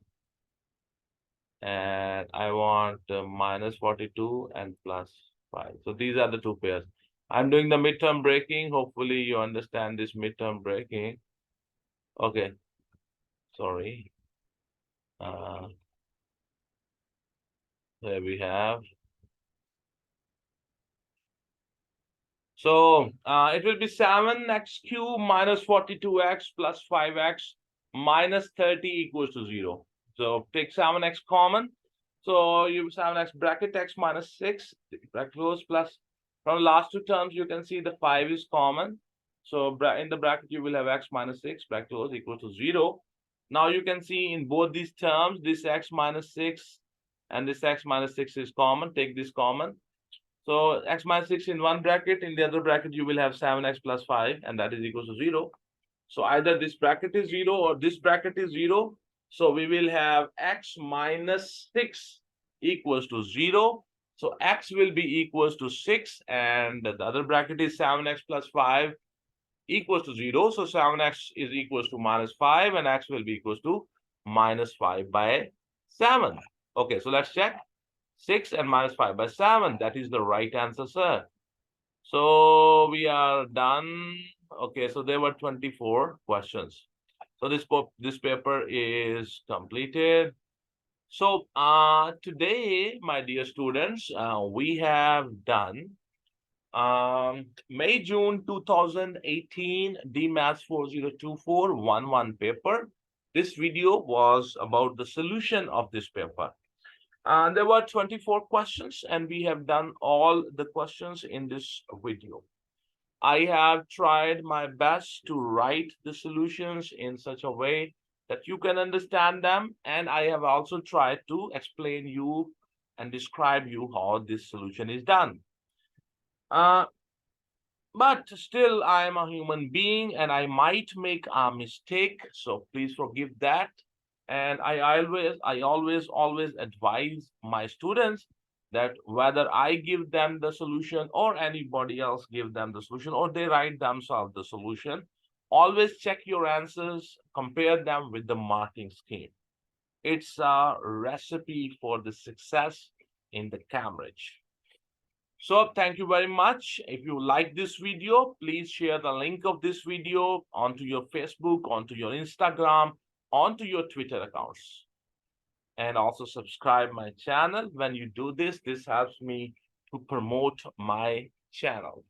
and I want minus 42 and plus 5. So these are the two pairs. I'm doing the midterm breaking. Hopefully you understand this midterm breaking. Okay. Sorry. There we have. So it will be 7x cubed minus 42x plus 5x minus 30 equals to 0. So take 7x common. So you have 7x bracket x minus 6 bracket close plus, from the last two terms you can see the 5 is common. So in the bracket you will have x minus 6 bracket close equal to 0. Now you can see in both these terms this x minus 6 and this x minus 6 is common. Take this common. So x minus 6 in one bracket, in the other bracket you will have 7x plus 5, and that is equal to 0. So either this bracket is 0 or this bracket is 0. So we will have x minus 6 equals to 0. So x will be equals to 6, and the other bracket is 7x plus 5 equals to 0. So 7x is equals to minus 5, and x will be equals to minus 5 by 7. Okay, so let's check. 6 and minus 5 by 7. That is the right answer, sir. So we are done. Okay, so there were 24 questions. So this paper is completed. So today, my dear students, we have done May, June 2018 DMaths 4024-11 paper. This video was about the solution of this paper. There were 24 questions, and we have done all the questions in this video. I have tried my best to write the solutions in such a way that you can understand them. And I have also tried to explain you and describe you how this solution is done. Uh, but still, I am a human being and I might make a mistake. So please forgive that. And I always advise my students that whether I give them the solution or anybody else give them the solution or they write themselves the solution, always check your answers, compare them with the marking scheme. It's a recipe for the success in the Cambridge. So thank you very much. If you like this video, please share the link of this video onto your Facebook, onto your Instagram, onto your Twitter accounts. And also subscribe my channel. When you do this, this helps me to promote my channel.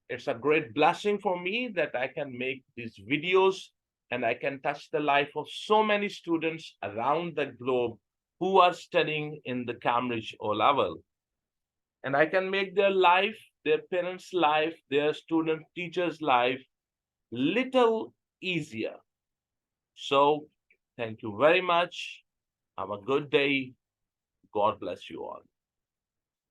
It's a great blessing for me that I can make these videos and I can touch the life of so many students around the globe who are studying in the Cambridge O level. And I can make their life, their parents' life, their student teachers' life little easier. So thank you very much. Have a good day. God bless you all.